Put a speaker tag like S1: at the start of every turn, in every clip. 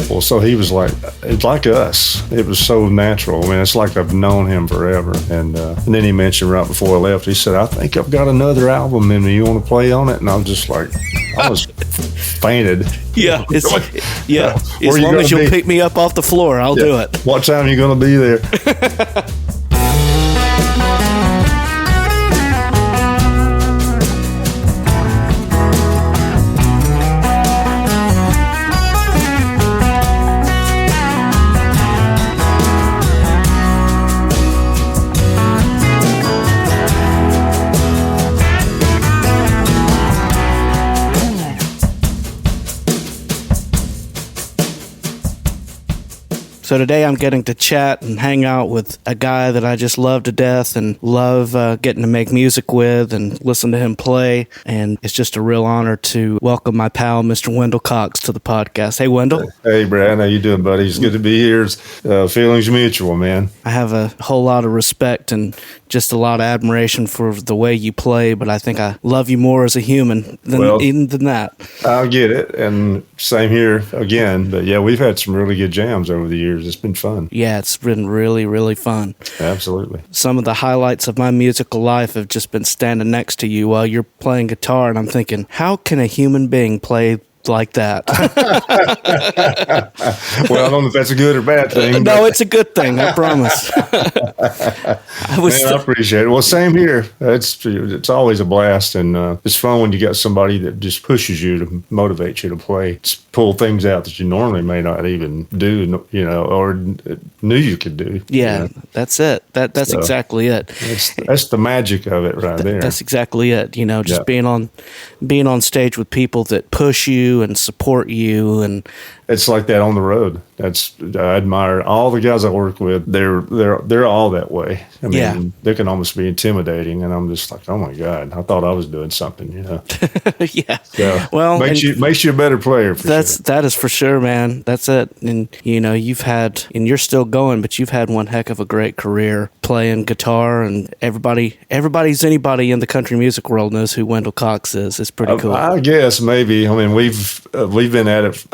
S1: Well, so he was it's like us. It was so natural. I mean, it's like I've known him forever. And then he mentioned right before I left, he said, I think I've got another album in me. You want to play on it? And I was just like, I was fainted.
S2: Yeah. As long as you'll pick me up off the floor, I'll do it.
S1: What time are you going to be there?
S2: So today I'm getting to chat and hang out with a guy that I just love to death and love getting to make music with and listen to him play. And it's just a real honor to welcome my pal, Mr. Wendell Cox, to the podcast. Hey, Wendell.
S1: Hey, Brad. How you doing, buddy? It's good to be here. Feelings mutual, man.
S2: I have a whole lot of respect and just a lot of admiration for the way you play, but I think I love you more as a human than that.
S1: I'll get it. And same here again. But yeah, we've had some really good jams over the years. It's been fun.
S2: Yeah, it's been really, really fun.
S1: Absolutely.
S2: Some of the highlights of my musical life have just been standing next to you while you're playing guitar, and I'm thinking, how can a human being play like that?
S1: Well, I don't know if that's a good or bad thing.
S2: No, it's a good thing, I promise.
S1: I appreciate it. Well, same here. It's always a blast, and it's fun when you got somebody that just pushes you to motivate you to play, pull things out that you normally may not even do, or knew you could do.
S2: Yeah, that's it. That's exactly it.
S1: That's the magic of it right there.
S2: That's exactly it. Just being on stage with people that push you and support you, and
S1: it's like that on the road. I admire all the guys I work with. They're all that way. I mean, they can almost be intimidating, and I'm just like, oh my God, I thought I was doing something,
S2: Yeah.
S1: So,
S2: well,
S1: makes you a better player.
S2: That is for sure, man. That's it. And you're still going, but you've had one heck of a great career playing guitar, and anybody in the country music world knows who Wendell Cox is. It's pretty cool.
S1: I guess maybe. I mean, we've been at it.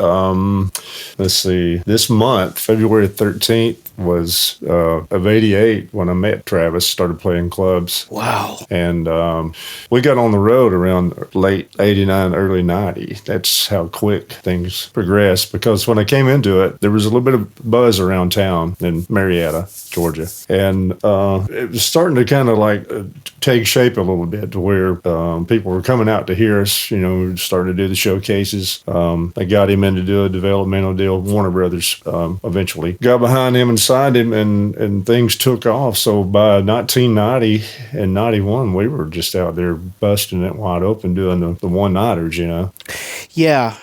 S1: Let's see. This month, February 13th, was of '88 when I met Travis, started playing clubs.
S2: Wow.
S1: And we got on the road around late '89, early '90. That's how quick things progressed, because when I came into it, there was a little bit of buzz around town in Marietta, Georgia. And it was starting to kind of take shape a little bit to where people were coming out to hear us. We started to do the showcases. I got him in to do a developmental deal. Warner Brothers eventually got behind him and signed him, and things took off. So by 1990 and 91, we were just out there busting it wide open doing the one-nighters,
S2: Yeah,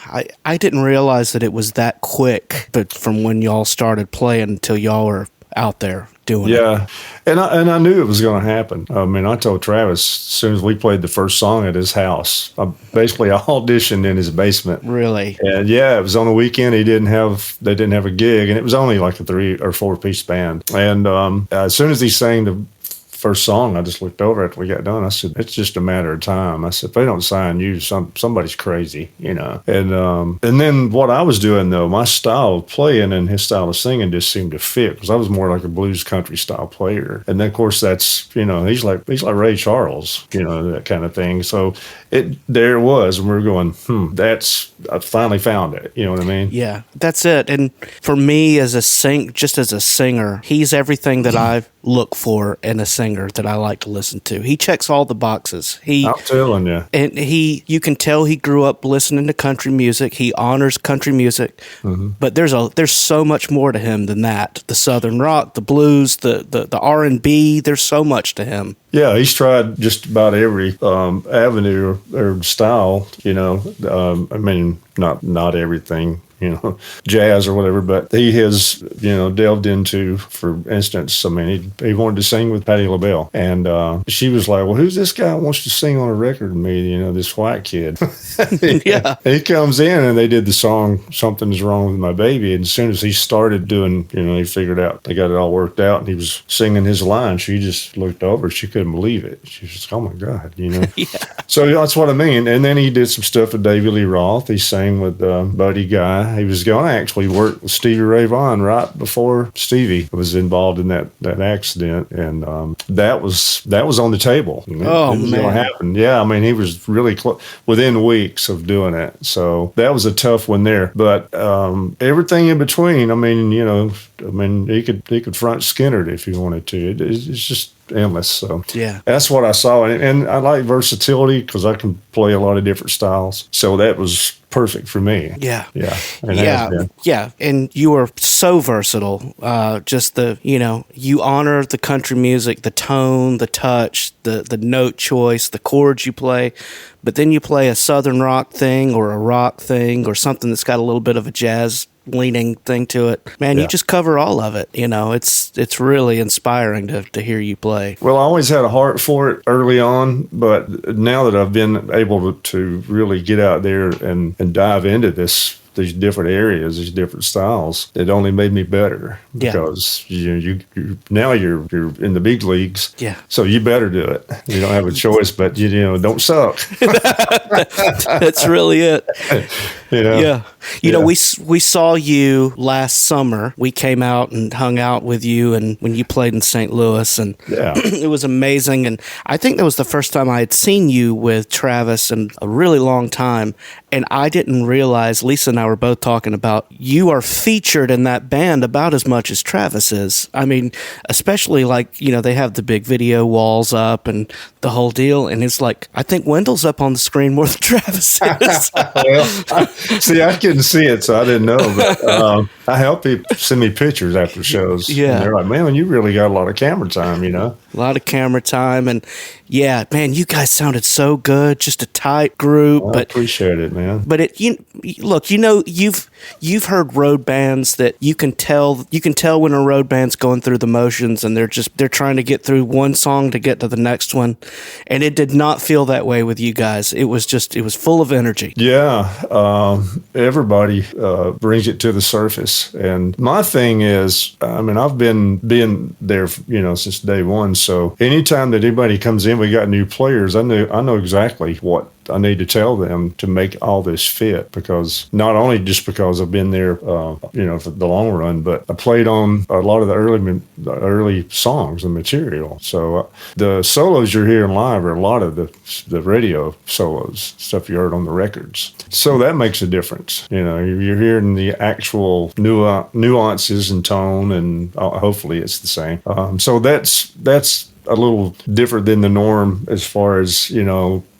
S2: I didn't realize that it was that quick, but from when y'all started playing until y'all were out there doing it.
S1: Yeah, and I knew it was going to happen. I mean, I told Travis as soon as we played the first song at his house. I auditioned in his basement.
S2: Really?
S1: And yeah, it was on a weekend. They didn't have a gig, and it was only like a 3 or 4 piece band. And as soon as he sang the first song, I just looked over after we got done. I said, it's just a matter of time. I said, if they don't sign you, somebody's crazy, And then what I was doing, though, my style of playing and his style of singing just seemed to fit, because I was more like a blues country style player. And then, of course, that's, he's like Ray Charles, that kind of thing. So there it was, and we were going, I finally found it. You know what I mean?
S2: Yeah, that's it. And for me, as a singer, he's everything that I look for in a singer that I like to listen to. He checks all the boxes.
S1: I'm telling you.
S2: And you can tell he grew up listening to country music. He honors country music, but there's so much more to him than that. The Southern rock, the blues, the R&B. There's so much to him.
S1: Yeah, he's tried just about every avenue or style. I mean, not everything. Jazz or whatever, but he has, delved into, for instance, I mean, he wanted to sing with Patti LaBelle, and she was like, well, who's this guy who wants to sing on a record with me, this white kid?
S2: Yeah.
S1: He comes in, and they did the song, Something's Wrong with My Baby, and as soon as he started doing, he figured out, they got it all worked out, and he was singing his line. She just looked over, she couldn't believe it. She was just, oh my God,
S2: Yeah.
S1: So that's what I mean. And then he did some stuff with David Lee Roth. He sang with Buddy Guy he was going to actually work with Stevie Ray Vaughan right before Stevie was involved in that accident, and that was on the table. It was going to happen. Yeah, I mean, he was really within weeks of doing it. So that was a tough one there. But everything in between, I mean, he could front Skinner if he wanted to. It's just endless. So
S2: yeah,
S1: that's what I saw, and I like versatility because I can play a lot of different styles. So that was perfect for me.
S2: Yeah.
S1: Yeah.
S2: And you are so versatile. Just you honor the country music, the tone, the touch, the note choice, the chords you play, but then you play a Southern rock thing or a rock thing or something that's got a little bit of a jazz leaning thing to it. Man, you just cover all of it. It's really inspiring to hear you play.
S1: Well, I always had a heart for it early on, but now that I've been able to really get out there and dive into these different areas, these different styles, it only made me better because you're in the big leagues.
S2: Yeah.
S1: So you better do it. You don't have a choice, but don't suck.
S2: That's really it.
S1: Yeah.
S2: We saw you last summer. We came out and hung out with you, and when you played in St. Louis, and it was amazing. And I think that was the first time I had seen you with Travis in a really long time. And I didn't realize, Lisa and I were both talking about, you are featured in that band about as much as Travis is. I mean, especially they have the big video walls up and the whole deal. And it's like, I think Wendell's up on the screen more than Travis is.
S1: Well, see, I couldn't see it, so I didn't know. But I help people send me pictures after shows.
S2: Yeah.
S1: And they're like, man, you really got a lot of camera time, A
S2: lot of camera time. And yeah, man, you guys sounded so good. Just a tight group.
S1: Well, I appreciate it, man.
S2: But you've heard road bands that you can tell when a road band's going through the motions and they're trying to get through one song to get to the next one. And it did not feel that way with you guys. It was full of energy.
S1: Yeah. Everybody brings it to the surface. And my thing is, I've been there, since day one. So anytime that anybody comes in, we got new players, I know exactly what I need to tell them to make all this fit, because not only just because I've been there, for the long run, but I played on a lot of the early songs and material. So the solos you're hearing live are a lot of the radio solos, stuff you heard on the records. So that makes a difference. You're hearing the actual nuances and tone, and hopefully it's the same. So that's a little different than the norm as far as,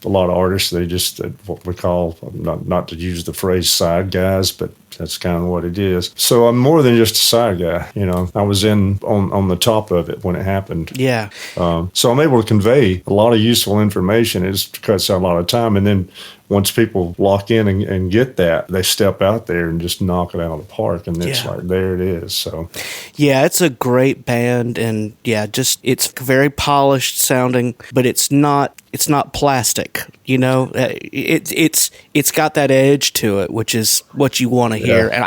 S1: a lot of artists, they just what we call, not to use the phrase side guys, but that's kind of what it is. So I'm more than just a side guy. I was on the top of it when it happened.
S2: Yeah.
S1: So I'm able to convey a lot of useful information. It cuts out a lot of time. And then once people lock in and get that, they step out there and just knock it out of the park. And it's like, there it is. So,
S2: yeah, it's a great band. And it's very polished sounding, but it's not plastic. It's got that edge to it, which is what you want to hear. And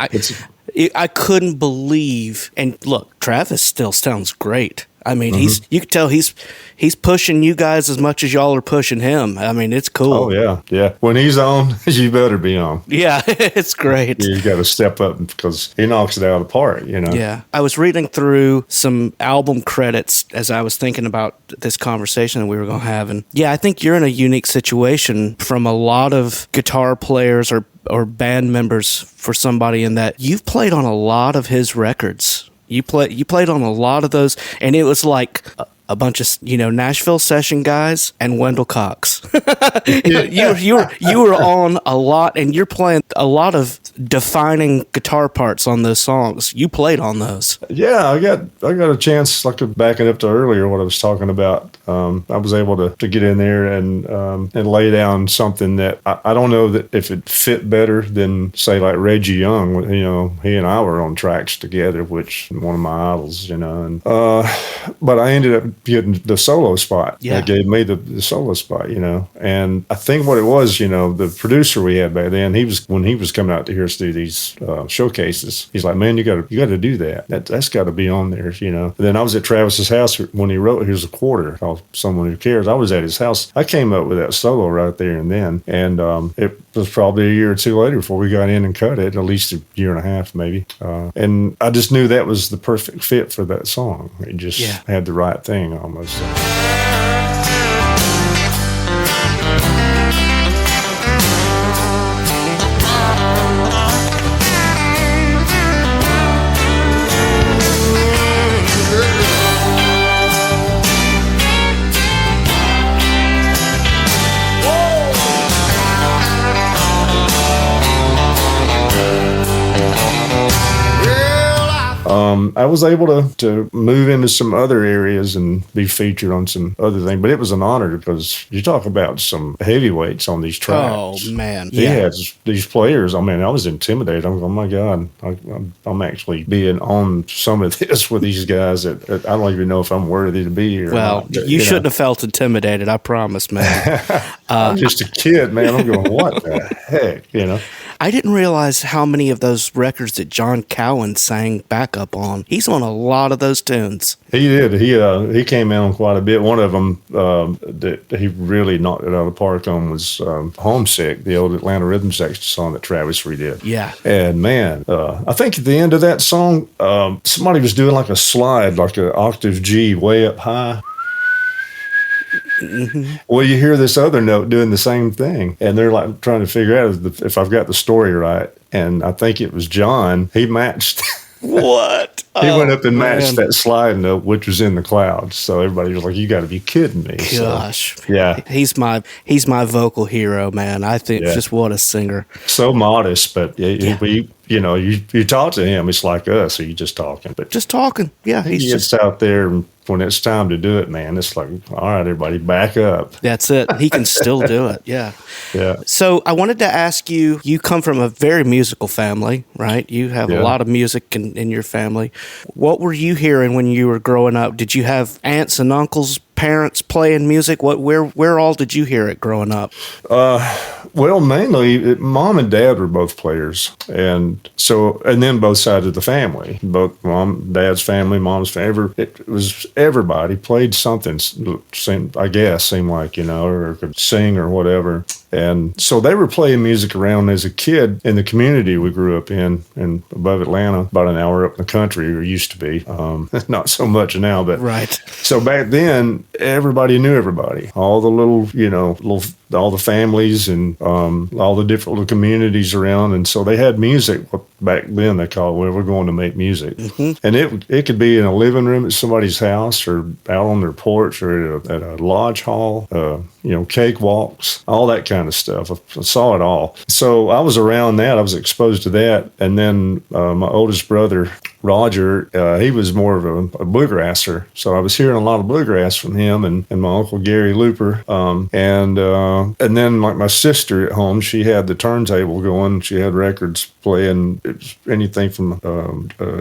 S2: I couldn't believe. And look, Travis still sounds great. I mean, you can tell he's pushing you guys as much as y'all are pushing him. I mean, it's cool.
S1: Oh yeah. When he's on, you better be on.
S2: Yeah, it's great.
S1: You got to step up because he knocks it out of the park.
S2: Yeah, I was reading through some album credits as I was thinking about this conversation that we were going to have, and I think you're in a unique situation from a lot of guitar players or band members for somebody in that you've played on a lot of his records. You played on a lot of those, and it was like a bunch of Nashville session guys and Wendell Cox. you were on a lot, and you're playing a lot of defining guitar parts on those songs. You played on those.
S1: Yeah, I got a chance. Like backing up to earlier, what I was talking about. I was able to get in there and lay down something that I don't know that if it fit better than say like Reggie Young. He and I were on tracks together, which one of my idols. But I ended up getting the solo spot.
S2: Yeah.
S1: That gave me the solo spot, And I think what it was, the producer we had back then, when he was coming out to hear us do these showcases, he's like, man, you got to do that. That's got to be on there, And then I was at Travis's house when he wrote Here's a Quarter, called Someone Who Cares. I was at his house. I came up with that solo right there and then, and it was probably a year or two later before we got in and cut it, at least a year and a half maybe. And I just knew that was the perfect fit for that song. It just had the right thing almost. I was able to move into some other areas and be featured on some other things, but it was an honor because you talk about some heavyweights on these tracks.
S2: Oh, man.
S1: He had these players. I mean, I was intimidated. I'm going, oh, my God, I'm actually being on some of this with these guys that I don't even know if I'm worthy to be here.
S2: Well, you shouldn't have felt intimidated, I promise, man.
S1: I'm just a kid, man. I'm going, what the heck,
S2: I didn't realize how many of those records that John Cowan sang backup on. He's on a lot of those tunes.
S1: He did. He came in on quite a bit. One of them that he really knocked it out of the park on was Homesick, the old Atlanta rhythm section song that Travis redid.
S2: Yeah.
S1: And man, I think at the end of that song, somebody was doing like a slide, like an octave G way up high. Mm-hmm. Well, you hear this other note doing the same thing, and they're like trying to figure out if I've got the story right. And I think it was John. He matched.
S2: What?
S1: He went up and matched that slide note, which was in the clouds. So everybody was like, "You got to be kidding me!"
S2: Gosh,
S1: so, yeah,
S2: he's my vocal hero, man. I think just what a singer.
S1: So modest, but you talk to him, it's like us. So you just talking, but
S2: just talking. Yeah,
S1: he's just out there. And when it's time to do it, man, it's like, all right, everybody, back up.
S2: That's it. He can still do it. Yeah.
S1: Yeah.
S2: So I wanted to ask you. You come from a very musical family, right? You have a lot of music in your family. What were you hearing when you were growing up? Did you have aunts and uncles, parents playing music? Where all did you hear it growing up?
S1: Well, mainly mom and dad were both players, and then both sides of the family, both dad's family, mom's family. It was everybody played something. Seemed like or could sing or whatever. And so they were playing music around as a kid in the community we grew up in above Atlanta, about an hour up in the country, or used to be. Not so much now, but
S2: right.
S1: So back then, everybody knew everybody. All the all the families and all the different little communities around. And so they had music back then. They called, well, we're going to make music. Mm-hmm. And it could be in a living room at somebody's house or out on their porch or at a lodge hall, cakewalks, all that kind of stuff. I saw it all. So I was around that. I was exposed to that. And then my oldest brother, Roger, he was more of a bluegrasser. So I was hearing a lot of bluegrass from him and my uncle Gary Looper. And then like my sister at home, she had the turntable going. She had records playing anything from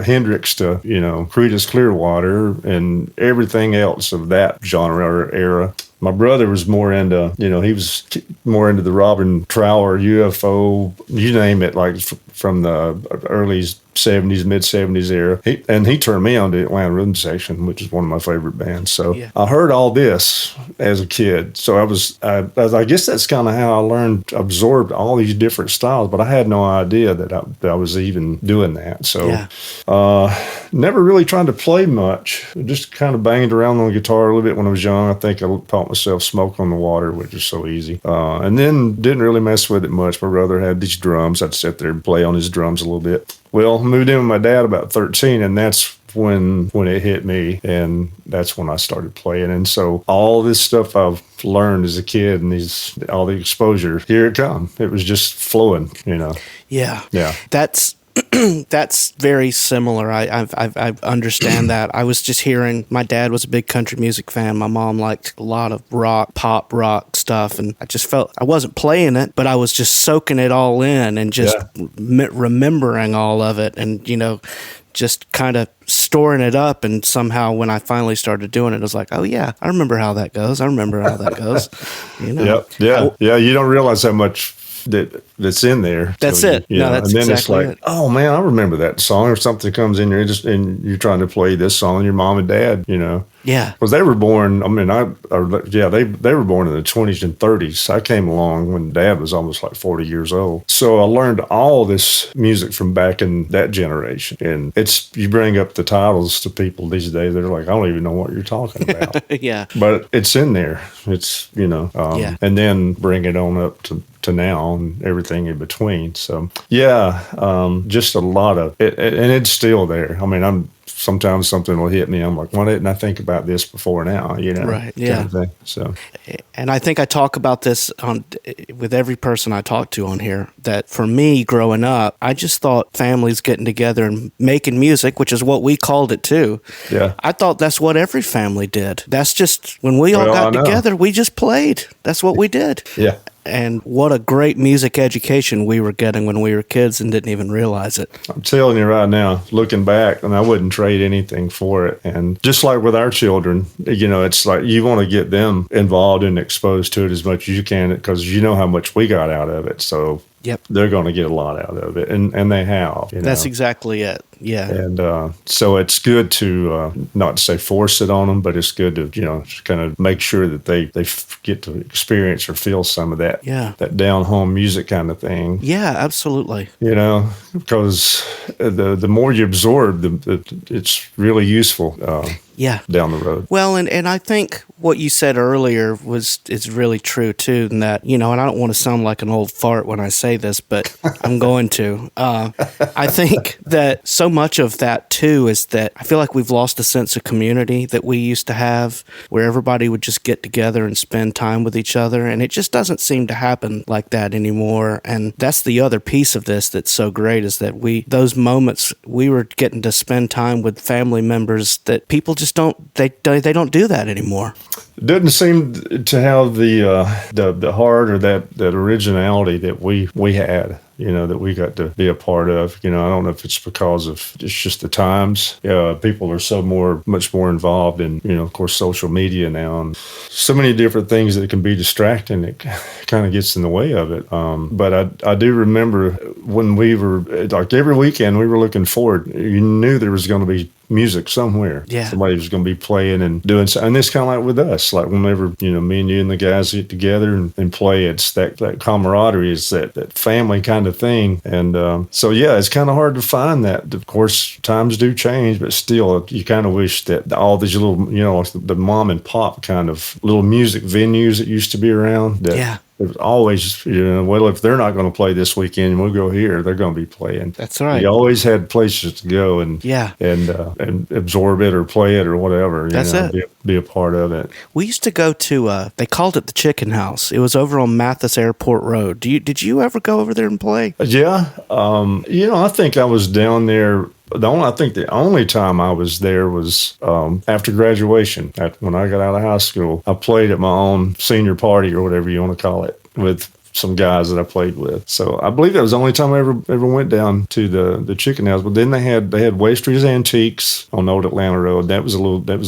S1: Hendrix to, Creedence Clearwater and everything else of that genre or era. My brother was more into, he was more into the Robin Trower, UFO, you name it, like from the early 70s, mid 70s era. He turned me on to Atlanta Rhythm Section, which is one of my favorite bands. So I heard all this as a kid. So I guess that's kind of how I absorbed all these different styles, but I had no idea that I was even doing that. So never really tried to play much. Just kind of banged around on the guitar a little bit when I was young. I think I taught myself Smoke on the Water, which is so easy. And then didn't really mess with it much. My brother had these drums. I'd sit there and play on his drums a little bit. Well, moved in with my dad about 13, and that's when it hit me, and that's when I started playing. And so all this stuff I've learned as a kid and all the exposure, here it come. It was just flowing,
S2: Yeah.
S1: Yeah.
S2: That's very similar. I understand that. I was just hearing my dad was a big country music fan. My mom liked a lot of pop rock stuff, and I just felt I wasn't playing it, but I was just soaking it all in and just remembering all of it, and just kind of storing it up. And somehow when I finally started doing it, I was like, oh yeah, I remember how that goes.
S1: Yeah. You don't realize how much that's in there.
S2: That's it. No, that's
S1: and then
S2: exactly
S1: it's like, oh man, I remember that song. Or something comes in there and you're trying to play this song, and your mom and dad,
S2: Yeah.
S1: Because they were born, they were born in the 20s and 30s. I came along when Dad was almost like 40 years old. So I learned all this music from back in that generation. And you bring up the titles to people these days, they're like, I don't even know what you're talking about.
S2: Yeah.
S1: But it's in there. It's, and then bring it on up to now and everything in between. So, just a lot of it. And it's still there. I mean, sometimes something will hit me. I'm like, why didn't I think about this before now?
S2: Right. Yeah.
S1: Kind of thing. So,
S2: and I think I talk about this with every person I talk to on here, that for me growing up, I just thought families getting together and making music, which is what we called it too.
S1: Yeah.
S2: I thought that's what every family did. That's just when we all got together, we just played. That's what we did.
S1: Yeah.
S2: And what a great music education we were getting when we were kids and didn't even realize it.
S1: I'm telling you right now, looking back, and I wouldn't trade anything for it. And just like with our children, it's like you want to get them involved and exposed to it as much as you can because you know how much we got out of it. So
S2: yep,
S1: they're going to get a lot out of it, and they have.
S2: That's exactly it. Yeah.
S1: And so it's good to not to say force it on them, but it's good to kind of make sure that they get to experience or feel some of that that down home music kind of thing.
S2: Yeah, absolutely.
S1: Because the more you absorb, it's really useful. Down the road.
S2: Well, and I think what you said earlier is really true too, in that, and I don't want to sound like an old fart when I say this, but I'm going to. I think that so much of that too is that I feel like we've lost a sense of community that we used to have, where everybody would just get together and spend time with each other, and it just doesn't seem to happen like that anymore. And that's the other piece of this that's so great, is that those moments we were getting to spend time with family members that people just don't do that anymore.
S1: It doesn't seem to have the heart or that originality that we had, that we got to be a part of. I don't know if it's because of it's just the times. People are much more involved in, of course, social media now, and so many different things that can be distracting. It kind of gets in the way of it. But I do remember when we were, like every weekend, we were looking forward. You knew there was going to be music somewhere.
S2: Yeah.
S1: Somebody was going to be playing and doing something. And it's kind of like with us, like whenever, me and you and the guys get together and play, it's that camaraderie, is that family kind of thing. And it's kind of hard to find that. Of course, times do change, but still, you kind of wish that all these little, the mom and pop kind of little music venues that used to be around. It was always, well, if they're not going to play this weekend, we'll go here. They're going to be playing.
S2: That's right.
S1: You always had places to go and absorb it or play it or whatever.
S2: That's it.
S1: Be a part of it.
S2: We used to go to, they called it the Chicken House. It was over on Mathis Airport Road. Did you ever go over there and play?
S1: Yeah. I think I was down there. I think the only time I was there was after graduation. When I got out of high school, I played at my own senior party or whatever you want to call it with some guys that I played with. So I believe that was the only time I ever went down to the Chicken House. But then they had Wastrie's Antiques on Old Atlanta Road. That was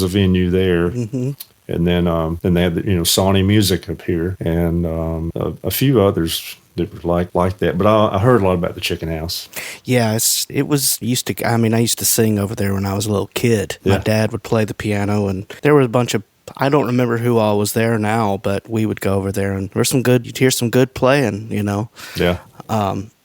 S1: a venue there. Mm-hmm. And then they had Sony Music up here and a few others that were like that. But I heard a lot about the Chicken House. Yeah,
S2: I used to sing over there when I was a little kid. Yeah. My dad would play the piano, and there were a bunch of, I don't remember who all was there now, but we would go over there, and you'd hear some good playing,
S1: Yeah.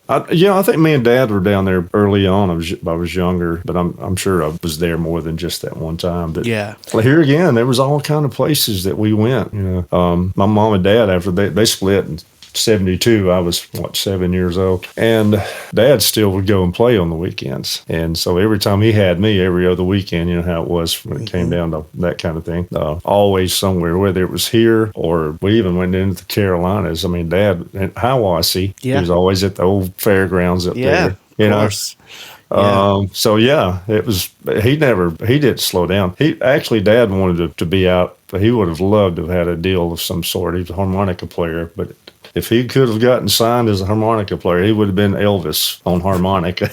S1: I think me and Dad were down there early on. I was younger, but I'm sure I was there more than just that one time. But
S2: yeah,
S1: here again, there was all kind of places that we went. My mom and Dad, after they split in 72, I was 7 years old, and Dad still would go and play on the weekends. And so every time he had me, every other weekend, how it was when it came down to that kind of thing, always somewhere, whether it was here or we even went into the Carolinas. I mean, Dad in Hiawassee, he was always at the old fairgrounds up there.
S2: Of course.
S1: It was, he didn't slow down. Dad wanted to be out, but he would have loved to have had a deal of some sort. He was a harmonica player, but if he could have gotten signed as a harmonica player, he would have been Elvis on harmonica.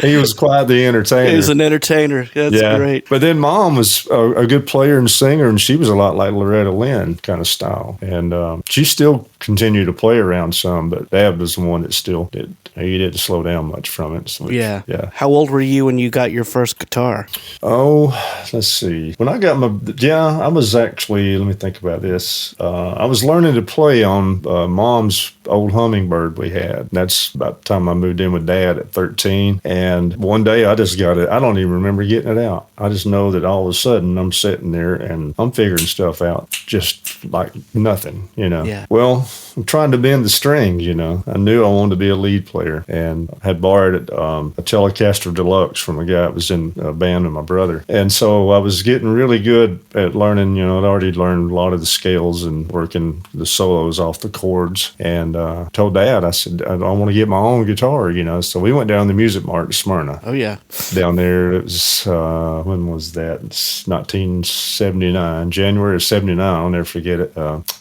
S1: He was quite the entertainer.
S2: He was an entertainer. That's great.
S1: But then Mom was a good player and singer, and she was a lot like Loretta Lynn kind of style. And she still continued to play around some, but Dad was the one that still did. He didn't slow down much from it. So
S2: yeah.
S1: Yeah.
S2: How old were you when you got your first guitar?
S1: Oh, let's see. When I got I was actually, let me think about this. I was learning to play on Mom's old Hummingbird we had. That's about the time I moved in with Dad at 13. And one day I just got it. I don't even remember getting it out. I just know that all of a sudden I'm sitting there and I'm figuring stuff out just like nothing,
S2: Yeah.
S1: Well, I'm trying to bend the strings, I knew I wanted to be a lead player, and I had borrowed a Telecaster Deluxe from a guy that was in a band with my brother. And so I was getting really good at learning, I'd already learned a lot of the scales and working the solos off the chords. And told Dad, I said, I want to get my own guitar, So we went down to the Music Mart in Smyrna.
S2: Oh, yeah.
S1: Down there, it was, when was that? It's 1979, January of 79. I'll never forget it.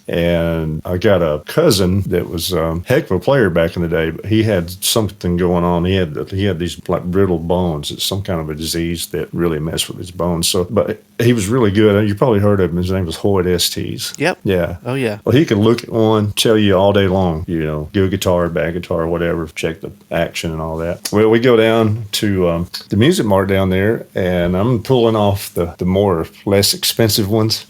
S1: And I got a cousin that was a heck of a player back in the day, but he had something going on. He had these like brittle bones. It's some kind of a disease that really messed with his bones. So, but he was really good. You probably heard of him. His name was Hoyt Estes.
S2: Yep.
S1: Yeah.
S2: Oh, yeah.
S1: Well, he could look at one, tell you all day long, good guitar, bad guitar, whatever, check the action and all that. Well, we go down to the Music Mart down there, and I'm pulling off the less expensive ones.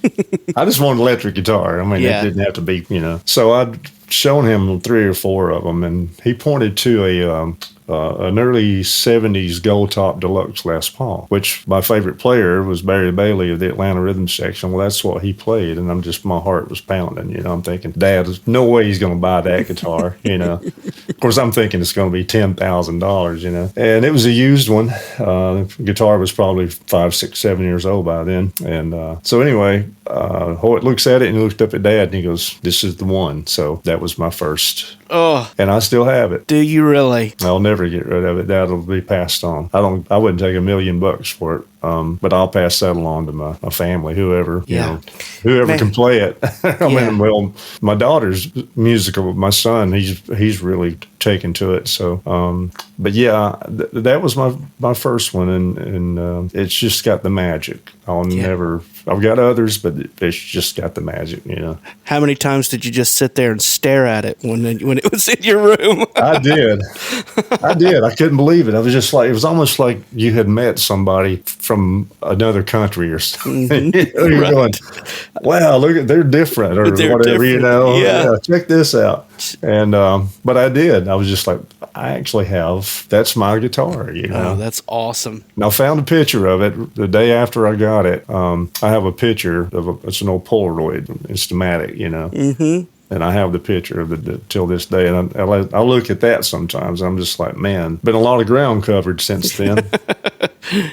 S1: I just want an electric guitar. I mean, it didn't have to be, So I'd shown him 3 or 4 of them, and he pointed to an early 70s gold top deluxe Les Paul, which my favorite player was Barry Bailey of the Atlanta Rhythm Section. Well, that's what he played, and my heart was pounding. I'm thinking, Dad, there's no way he's going to buy that guitar. Of course, I'm thinking it's going to be $10,000. And it was a used one. The guitar was probably 5, 6, 7 years old by then. And so anyway, Hoyt looks at it and he looked up at Dad and he goes, "This is the one." So that was my first.
S2: Oh,
S1: and I still have it.
S2: Do you really?
S1: I'll never get rid of it. That'll be passed on. I wouldn't take $1 million for it. But I'll pass that along to my family, whoever can play it. I mean, well, my daughter's musical. My son, he's really taken to it. So, but yeah, that was my first one, and it's just got the magic. I've got others, but it's just got the magic,
S2: How many times did you just sit there and stare at it when it was in your room?
S1: I did. I couldn't believe it. I was just like, it was almost like you had met somebody from another country or something.
S2: Mm-hmm.
S1: You're going, wow, they're different or
S2: they're
S1: whatever,
S2: different.
S1: Yeah, check this out. And, but I did. I was just like, I actually that's my guitar,
S2: Oh, that's awesome.
S1: And I found a picture of it the day after I got it. I have a picture it's an old Polaroid, Instamatic,
S2: Mm-hmm.
S1: And I have the picture of it till this day. And I look at that sometimes. I'm just like, man, been a lot of ground covered since then.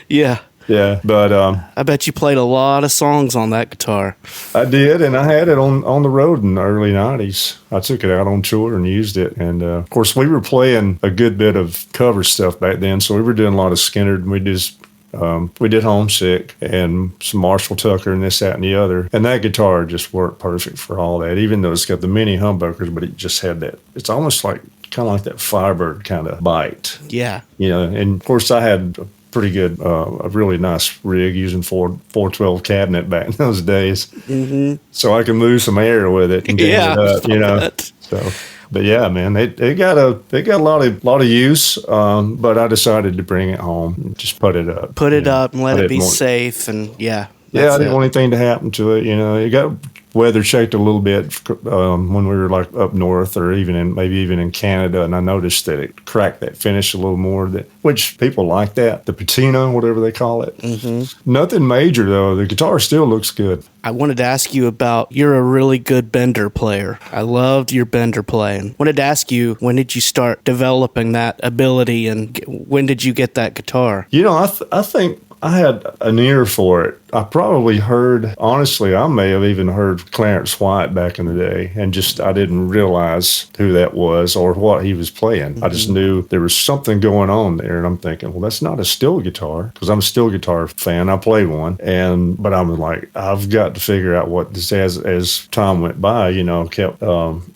S2: Yeah.
S1: Yeah, but
S2: I bet you played a lot of songs on that guitar.
S1: I did, and I had it on the road in the early 90s. I took it out on tour and used it. And, of course, we were playing a good bit of cover stuff back then, so we were doing a lot of Skinner, and we did Homesick and some Marshall Tucker and this, that, and the other. And that guitar just worked perfect for all that, even though it's got the mini humbuckers, but it just had that. It's almost like kind of like that Firebird kind of bite.
S2: Yeah.
S1: And, of course, I had pretty good, a really nice rig using 412 cabinet back in those days. Mm-hmm. So I can move some air with it and get it up, So, but yeah, man, it got a lot of use. But I decided to bring it home and just put it up.
S2: Put it up and let it be safe. And
S1: I didn't want anything to happen to it. It got weather checked a little bit when we were like up north or maybe even in Canada, and I noticed that it cracked that finish a little more, which people like that, the patina, whatever they call it. Mm-hmm. Nothing major though. The guitar still looks good.
S2: I wanted to ask you about, you're a really good bender player. I loved your bender playing. Wanted to ask you, when did you start developing that ability, and when did you get that guitar?
S1: I think I had an ear for it I probably heard, honestly, I may have even heard Clarence White back in the day, and just I didn't realize who that was or what he was playing. I just knew there was something going on there, and I'm thinking, well, that's not a steel guitar, because I'm a steel guitar fan. I play one, but I'm like, I've got to figure out what this. As time went by, kept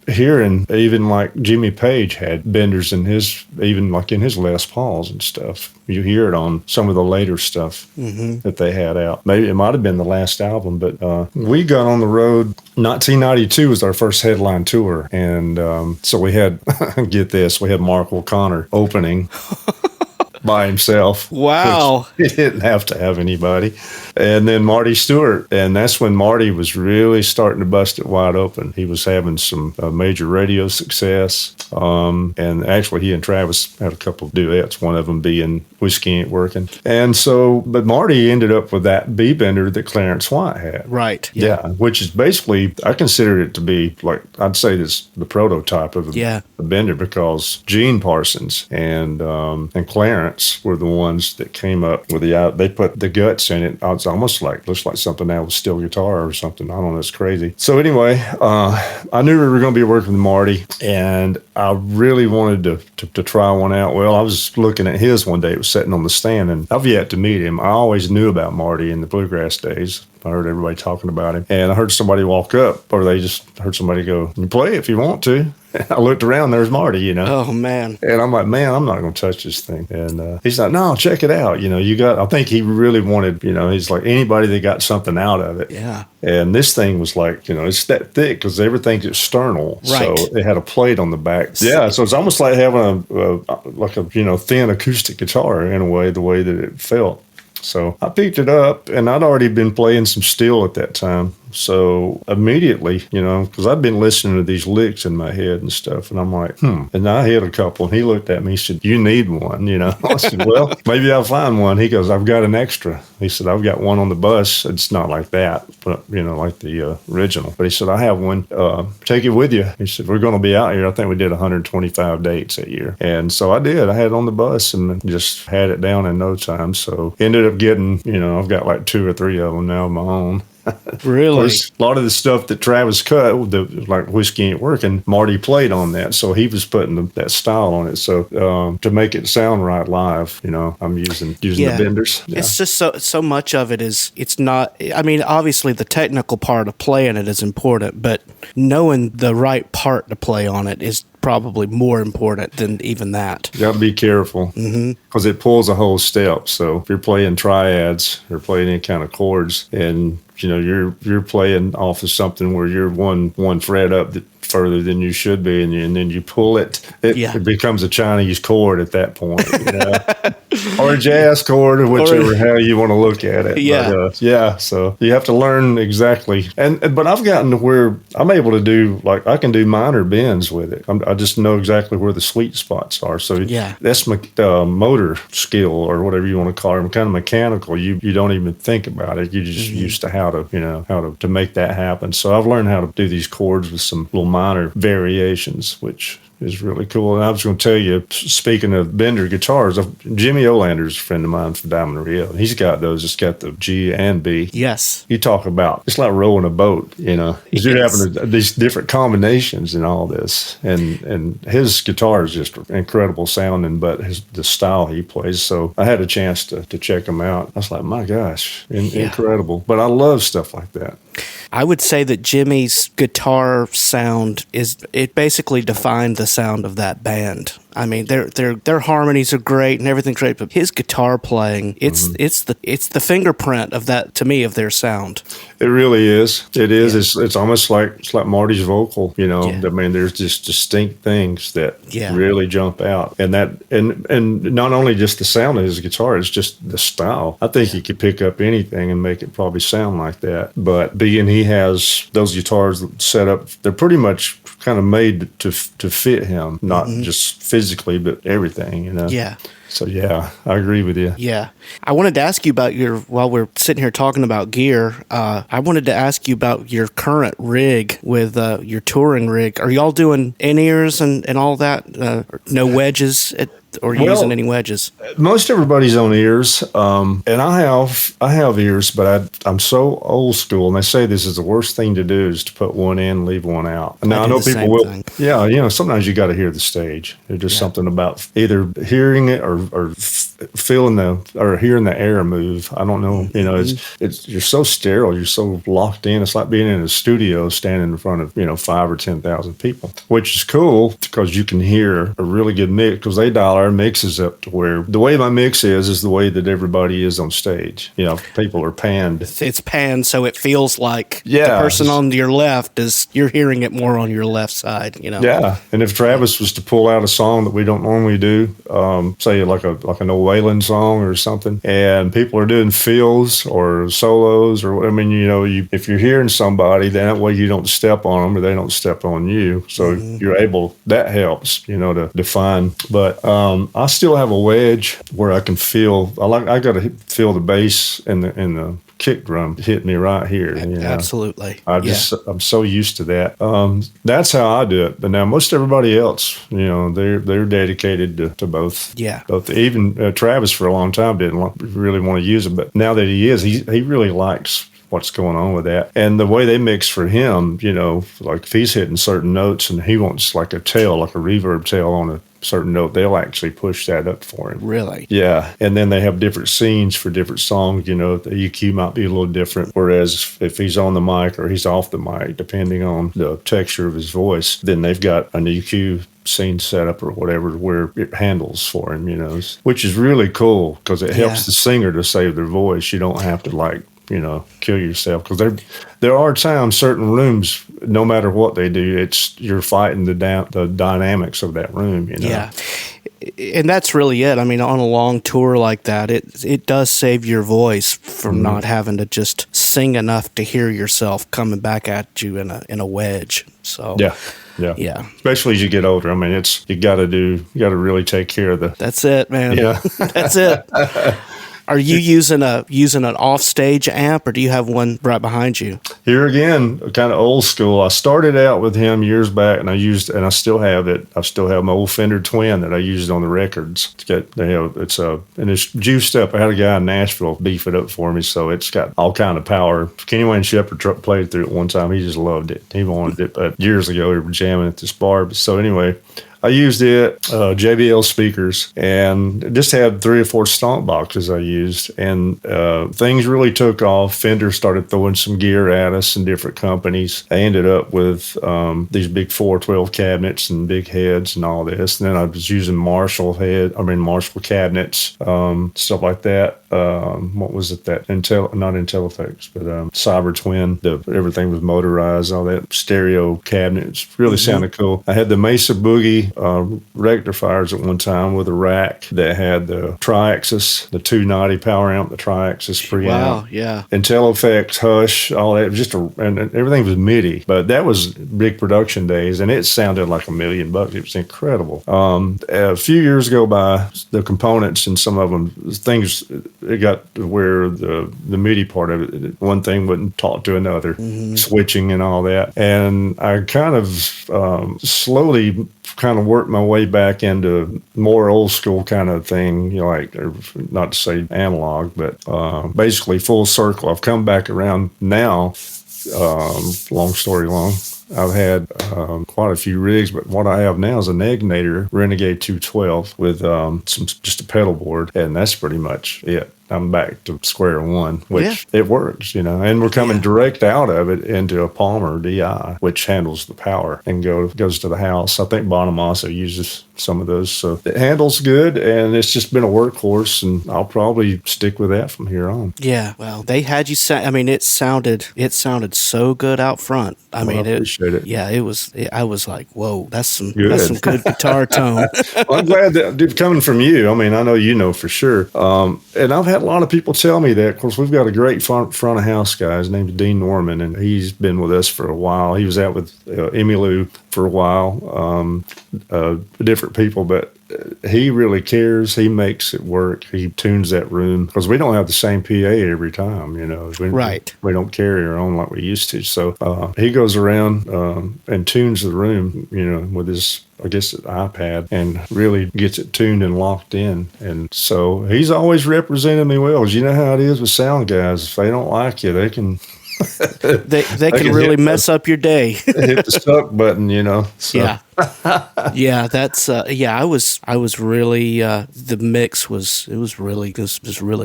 S1: hearing even like Jimmy Page had benders in his, even like in his Les Pauls and stuff. You hear it on some of the later stuff that they had out. Maybe it might have been the last album, but we got on the road. 1992 was our first headline tour, and so we had, get this, we had Mark O'Connor opening by himself.
S2: Wow.
S1: He didn't have to have anybody. And then Marty Stewart. And that's when Marty was really starting to bust it wide open. He was having some major radio success. And actually, he and Travis had a couple of duets, one of them being Whiskey Ain't Working. And so, but Marty ended up with that B bender that Clarence White had.
S2: Right.
S1: Yeah. Which is basically, I consider it to be like, I'd say this, the prototype of the bender, because Gene Parsons and Clarence were the ones that came up with they put the guts in it. It's almost looks like something that was steel guitar or something. I don't know. It's crazy. So anyway, I knew we were going to be working with Marty, and I really wanted to try one out. Well, I was looking at his one day. It was sitting on the stand, and I've yet to meet him. I always knew about Marty in the bluegrass days. I heard everybody talking about him, and I heard somebody walk up, or they just heard somebody go, "You play if you want to." I looked around, there's Marty,
S2: Oh, man.
S1: And I'm like, man, I'm not going to touch this thing. And he's like, no, check it out. I think he really wanted, he's like, anybody that got something out of it.
S2: Yeah.
S1: And this thing was like, it's that thick because everything's external.
S2: Right.
S1: So it had a plate on the back. Yeah. So it's almost like having a thin acoustic guitar in a way, the way that it felt. So I picked it up, and I'd already been playing some steel at that time. So immediately, because I'd been listening to these licks in my head and stuff, and I'm like, And I hit a couple, and he looked at me, he said, "You need one," I said, "Well, maybe I'll find one." He goes, "I've got an extra." He said, "I've got one on the bus. It's not like that, but, like the original." But he said, "I have one. Take it with you." He said, "We're going to be out here." I think we did 125 dates that year. And so I did. I had it on the bus and just had it down in no time. So ended up getting, I've got like 2 or 3 of them now of my own.
S2: Really?
S1: Of course, a lot of the stuff that Travis cut, like Whiskey Ain't Working, Marty played on that, so he was putting that style on it. So to make it sound right live, I'm using the benders. Yeah.
S2: It's just so much of it is, it's not, I mean, obviously the technical part of playing it is important, but knowing the right part to play on it is probably more important than even that.
S1: You got to be careful because it pulls a whole step. So if you're playing triads or playing any kind of chords, and you're playing off of something where you're one fret up further than you should be, and then you pull it, it becomes a Chinese chord at that point, or a jazz chord, or whichever how you want to look at it.
S2: Yeah.
S1: But, so you have to learn exactly. But I've gotten to where I'm able to do, like, I can do minor bends with it. I just know exactly where the sweet spots are. So that's my motor skill, or whatever you want to call it. I'm kind of mechanical. You don't even think about it. You're just used to how to make that happen. So I've learned how to do these chords with some little minor variations, which is really cool. And I was going to tell you, speaking of bender guitars, Jimmy Olander's a friend of mine from Diamond Rio. He's got those. It's got the G and B.
S2: Yes.
S1: You talk about, it's like rowing a boat, because you're having these different combinations and all this. And his guitar is just incredible sounding, but the style he plays. So I had a chance to check him out. I was like, my gosh, incredible. But I love stuff like that.
S2: I would say that Jimmy's guitar sound it basically defined the sound of that band. I mean, their harmonies are great and everything's great, but his guitar playing, it's the fingerprint of that, to me, of their sound.
S1: It really is. It is. Yeah. It's almost like Marty's vocal. I mean, there's just distinct things that really jump out, and not only just the sound of his guitar, it's just the style. I think he could pick up anything and make it probably sound like that. But being he has those guitars set up, they're pretty much kind of made to fit him, not just physically, but everything.
S2: Yeah.
S1: So, I agree with you.
S2: Yeah. I wanted to ask you about while we're sitting here talking about gear, I wanted to ask you about your current rig with your touring rig. Are y'all doing in-ears and all that? No wedges? or are you using any wedges?
S1: Most everybody's on ears, and I have ears, but I'm so old school, and they say this is the worst thing to do is to put one in, leave one out. Now I know people will. Thing. Yeah, sometimes you got to hear the stage. There's just something about either hearing it or feeling or hearing the air move. I don't know. It's you're so sterile, you're so locked in. It's like being in a studio, standing in front of 5 or 10,000 people, which is cool because you can hear a really good mix because they dial our mixes up to where the way my mix is the way that everybody is on stage. People are panned.
S2: It's panned, so it feels like the person on your left you're hearing it more on your left side.
S1: Yeah, and if Travis was to pull out a song that we don't normally do, say like an old Wayland song or something, and people are doing fills or solos or if you're hearing somebody, then that way you don't step on them or they don't step on you. So you're able. That helps, to define. But I still have a wedge where I can feel. I got to feel the bass and the kick drum hit me right here.
S2: Absolutely.
S1: I'm so used to that. That's how I do it. But now most everybody else, they're dedicated to both.
S2: Yeah.
S1: Both. Even Travis for a long time didn't really want to use it, but now that he is, he really likes what's going on with that. And the way they mix for him, like if he's hitting certain notes and he wants like a tail, like a reverb tail on a certain note, they'll actually push that up for him.
S2: Really?
S1: Yeah. And then they have different scenes for different songs. The EQ might be a little different. Whereas if he's on the mic or he's off the mic, depending on the texture of his voice, then they've got an EQ scene setup or whatever where it handles for him, which is really cool because it helps the singer to save their voice. You don't have to kill yourself because there are times certain rooms, no matter what they do, you're fighting the dynamics of that room.
S2: Yeah, and that's really it. I mean, on a long tour like that, it does save your voice from not having to just sing enough to hear yourself coming back at you in a wedge. So yeah. Especially as you get older. I mean, you got to really take care of That's it, man.
S1: Yeah,
S2: that's it. Are you using an offstage amp, or do you have one right behind you?
S1: Here again, kind of old school. I started out with him years back, and I still have it. I still have my old Fender Twin that I used on the records. It's juiced up. I had a guy in Nashville beef it up for me, so it's got all kind of power. Kenny Wayne Shepherd played through it one time. He just loved it. He wanted it, but years ago we were jamming at this bar. So anyway, I used it, JBL speakers, and just had 3 or 4 stomp boxes I used. And things really took off. Fender started throwing some gear at us in different companies. I ended up with these big 412 cabinets and big heads and all this. And then I was using Marshall cabinets, stuff like that. What was it that? Not Intellifex, but Cyber Twin. Everything was motorized, all that stereo cabinets. Really sounded cool. I had the Mesa Boogie rectifiers at one time with a rack that had the Tri-Axis, the 290 power amp, the Tri-Axis preamp.
S2: Wow, yeah.
S1: Intellifex, Hush, all that. And everything was MIDI. But that was big production days, and it sounded like $1 million. It was incredible. A few years go by, the components and some of them, things, it got to where the MIDI part of it, one thing wouldn't talk to another, switching and all that. And I kind of slowly kind of worked my way back into more old school kind of thing, not to say analog, but basically full circle. I've come back around now, long story long. I've had quite a few rigs, but what I have now is a Negnator Renegade 212 with just a pedal board, and that's pretty much it. I'm back to square one, which it works, and we're coming direct out of it into a Palmer DI, which handles the power and goes to the house. I think Bonham also uses some of those. So it handles good, and it's just been a workhorse, and I'll probably stick with that from here on.
S2: Yeah, well, they had you it sounded so good out front. I appreciate it. Yeah, it was. I was like, whoa, that's some good guitar tone.
S1: Well, I'm glad that coming from you. I mean, I know for sure. And I've had a lot of people tell me that. Of course, we've got a great front of house guy. His name's Dean Norman, and he's been with us for a while. He was out with Emmylou for a while, different people, but he really cares. He makes it work. He tunes that room because we don't have the same PA every time,
S2: Right.
S1: We don't carry our own like we used to. So he goes around and tunes the room, with his, I guess, iPad, and really gets it tuned and locked in. And so he's always represented me well. 'Cause you know how it is with sound guys. If they don't like you, they can
S2: they can really mess up your day.
S1: hit the stuck button, So.
S2: Yeah. Yeah, that's I was really the mix was really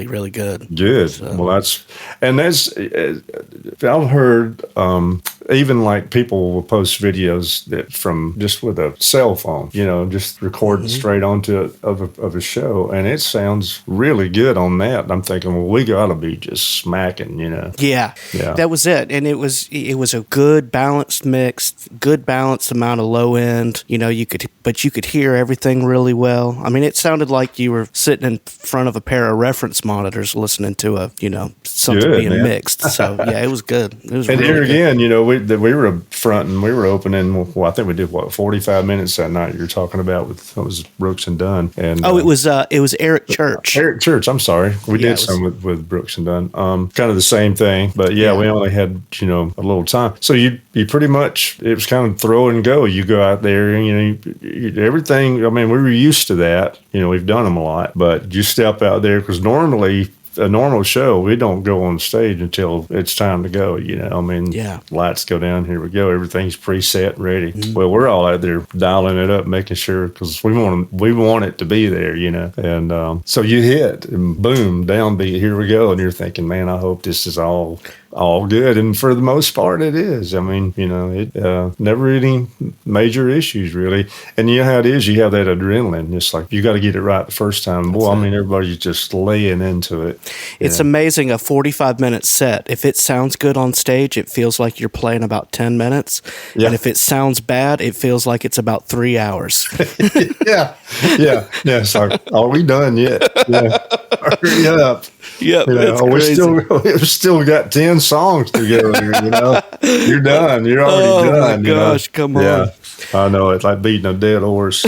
S2: really good.
S1: Good.
S2: So.
S1: Well, that's I've heard even like people will post videos that from just with a cell phone, just recording straight onto it of a show, and it sounds really good on that. I'm thinking, well, we gotta be just smacking,
S2: Yeah, that was it, and it was a good balanced mix, good balanced amount of low end. You could hear everything really well. I mean, it sounded like you were sitting in front of a pair of reference monitors listening to something
S1: good,
S2: being
S1: man.
S2: mixed. So yeah, it was good. It was.
S1: And
S2: really
S1: here
S2: good.
S1: again, we were up front and we were opening. Well, I think we did 45 minutes that night. You're talking about that was Brooks and Dunn. And
S2: it was Eric Church.
S1: Eric Church. I'm sorry, we did some with Brooks and Dunn. Kind of the same thing, but we only had a little time. So you pretty much, it was kind of throw and go. You go out there and everything. I mean, we were used to that. We've done them a lot, but you step out there because normally a normal show, we don't go on stage until it's time to go. Lights go down, here we go. Everything's preset, ready. Mm-hmm. Well, we're all out there dialing it up, making sure because we want it to be there, And so you hit and boom, downbeat, here we go, and you're thinking, man, I hope this is all good, and for the most part, it is. I mean, it never any major issues really, and you know how it is. You have that adrenaline. It's like you got to get it right the first time. Boy, I mean, everybody's just laying into it.
S2: It's amazing. A 45-minute set. If it sounds good on stage, it feels like you're playing about 10 minutes, and if it sounds bad, it feels like it's about 3 hours.
S1: yeah. It's like, are we done yet? Yeah. Hurry up.
S2: Yeah,
S1: we still got 10 songs to go here, You're done. You're already done.
S2: Oh my gosh, come on.
S1: Yeah, I know. It's like beating a dead horse.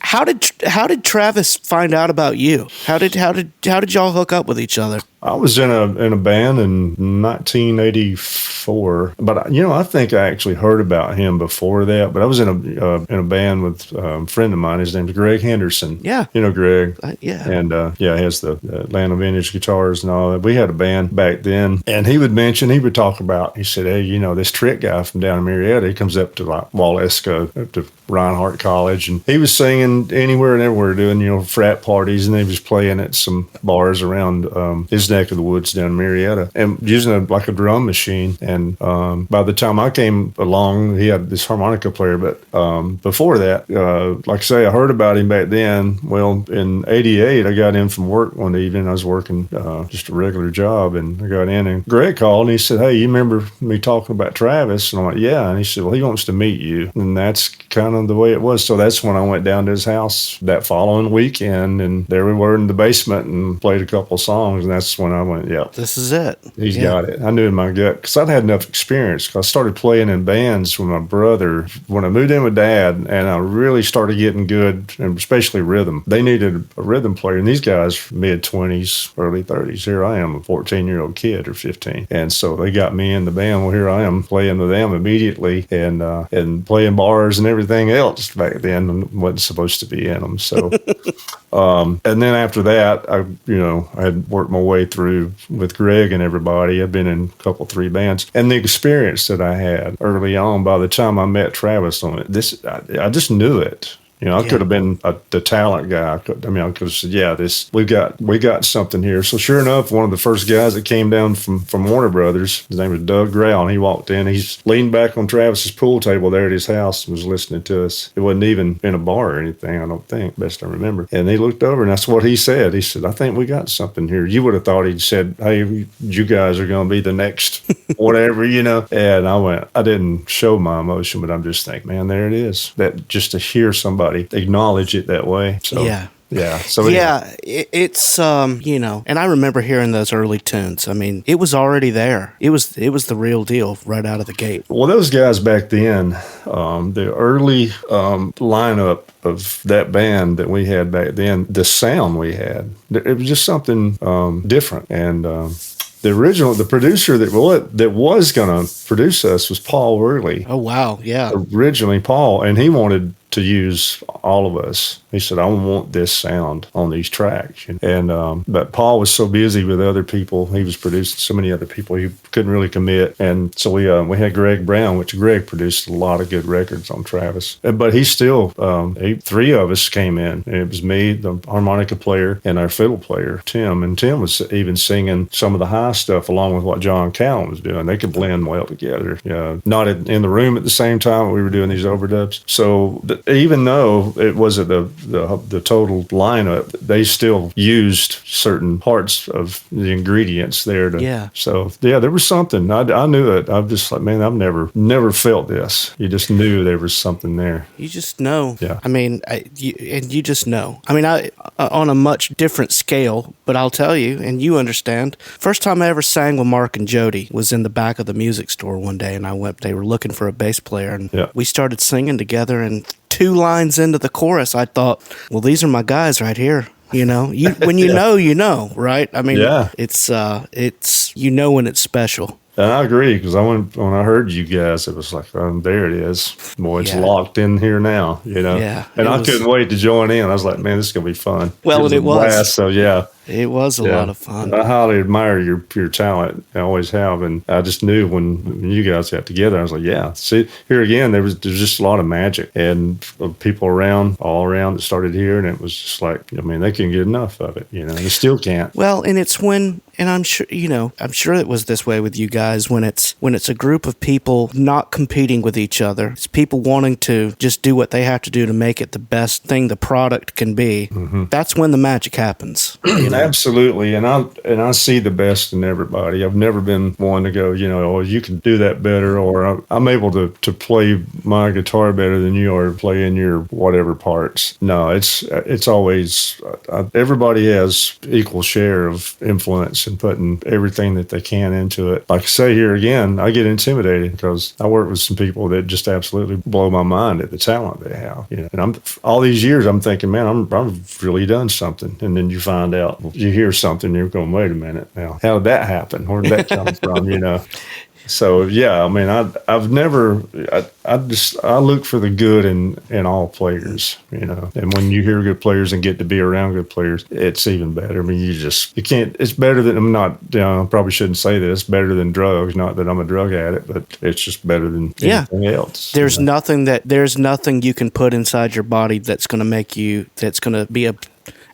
S2: How did Travis find out about you? How did y'all hook up with each other?
S1: I was in a band in 1984, but I think I actually heard about him before that. But I was in a band with a friend of mine. His name's Greg Henderson.
S2: Yeah,
S1: Greg.
S2: Yeah,
S1: and he has the Atlanta Vintage guitars and all that. We had a band back then, and he would talk about. He said, "Hey, this Tritt guy from down in Marietta. He comes up to like Waleska, up to Reinhardt College, and he was singing anywhere and everywhere, doing frat parties, and he was playing at some bars around his neck of the woods down in Marietta, and using a drum machine. And by the time I came along, he had this harmonica player. But before that, like I say, I heard about him back then. Well, in '88, I got in from work one evening. I was working just a regular job, and I got in, and Greg called, and he said, "Hey, you remember me talking about Travis?" And I'm like, "Yeah." And he said, "Well, he wants to meet you." And that's kind of the way it was. So that's when I went down to his house that following weekend, and there we were in the basement and played a couple songs, and that's when I went, yeah,
S2: this is it.
S1: He's got it. I knew in my gut because I'd had enough experience. I started playing in bands with my brother when I moved in with Dad, and I really started getting good, and especially rhythm. They needed a rhythm player, and these guys, mid-20s, early 30s. Here I am, a 14-year-old kid or 15, and so they got me in the band. Well, here I am playing with them immediately, and playing bars and everything else back then, and wasn't supposed to be in them. So, and then after that, I had worked my way through with Greg and everybody. I've been in a couple, 3 bands, and the experience that I had early on. By the time I met Travis on it, I just knew it. I could have been the talent guy. I could have said, "Yeah, we got something here." So sure enough, one of the first guys that came down from Warner Brothers, his name was Doug Grau, and he walked in. He's leaned back on Travis's pool table there at his house and was listening to us. It wasn't even in a bar or anything, I don't think, best I remember. And he looked over, and that's what he said. He said, "I think we got something here." You would have thought he'd said, "Hey, you guys are going to be the next whatever," And I didn't show my emotion, but I'm just thinking, man, there it is. That just to hear somebody acknowledge it that way. So, Yeah. So
S2: Yeah, it's and I remember hearing those early tunes. I mean, it was already there. It was the real deal right out of the gate.
S1: Well, those guys back then, the early lineup of that band that we had back then, the sound we had, it was just something different. And the producer that was going to produce us was Paul Worley.
S2: Oh, wow. Yeah.
S1: Originally, Paul, and he wanted to use all of us. He said, I want this sound on these tracks. And but Paul was so busy with other people. He was producing so many other people, he couldn't really commit. And so we had Greg Brown, which Greg produced a lot of good records on Travis. But he still, three of us came in. And it was me, the harmonica player, and our fiddle player, Tim. And Tim was even singing some of the high stuff along with what John Callan was doing. They could blend well together. Not in the room at the same time. We were doing these overdubs. So even though it wasn't the total lineup, they still used certain parts of the ingredients there. So there was something. I knew it. I'm just like, man, I've never felt this. You just knew there was something there.
S2: You just know.
S1: Yeah.
S2: I mean, you just know. I mean, I on a much different scale, but I'll tell you, and you understand. First time I ever sang with Mark and Jody was in the back of the music store one day, and they were looking for a bass player, and we started singing together, and 2 lines into the chorus, I thought, well, these are my guys right here. When you know, right? I mean, it's when it's special.
S1: And I agree, because when I heard you guys, it was like, there it is. Boy, it's locked in here now,
S2: Yeah.
S1: And I couldn't wait to join in. I was like, man, this is going to be fun.
S2: Well, and it was.
S1: Blast, so, yeah.
S2: It was a lot of fun.
S1: I highly admire your talent. I always have. And I just knew when you guys got together, I was like, yeah. See, here again, there's just a lot of magic. And people all around that started here. And it was just like, I mean, they couldn't get enough of it. They still can't.
S2: Well, and it's and I'm sure, it was this way with you guys when it's a group of people not competing with each other. It's people wanting to just do what they have to do to make it the best thing the product can be. Mm-hmm. That's when the magic happens.
S1: Absolutely, and I see the best in everybody. I've never been one to go, oh, you can do that better, or I'm able to play my guitar better than you are playing your whatever parts. No, it's always everybody has equal share of influence and putting everything that they can into it. Like I say here again, I get intimidated because I work with some people that just absolutely blow my mind at the talent they have. And all these years I'm thinking, man, I've really done something, and then you find out. You hear something, you're going, wait a minute now. How did that happen? Where did that come from? So yeah, I mean, I've never. I look for the good in all players. And when you hear good players and get to be around good players, it's even better. I mean, you can't. It's better than I'm not. I probably shouldn't say this. Better than drugs. Not that I'm a drug addict, but it's just better than anything else.
S2: There's nothing you can put inside your body that's going to make you. That's going to be a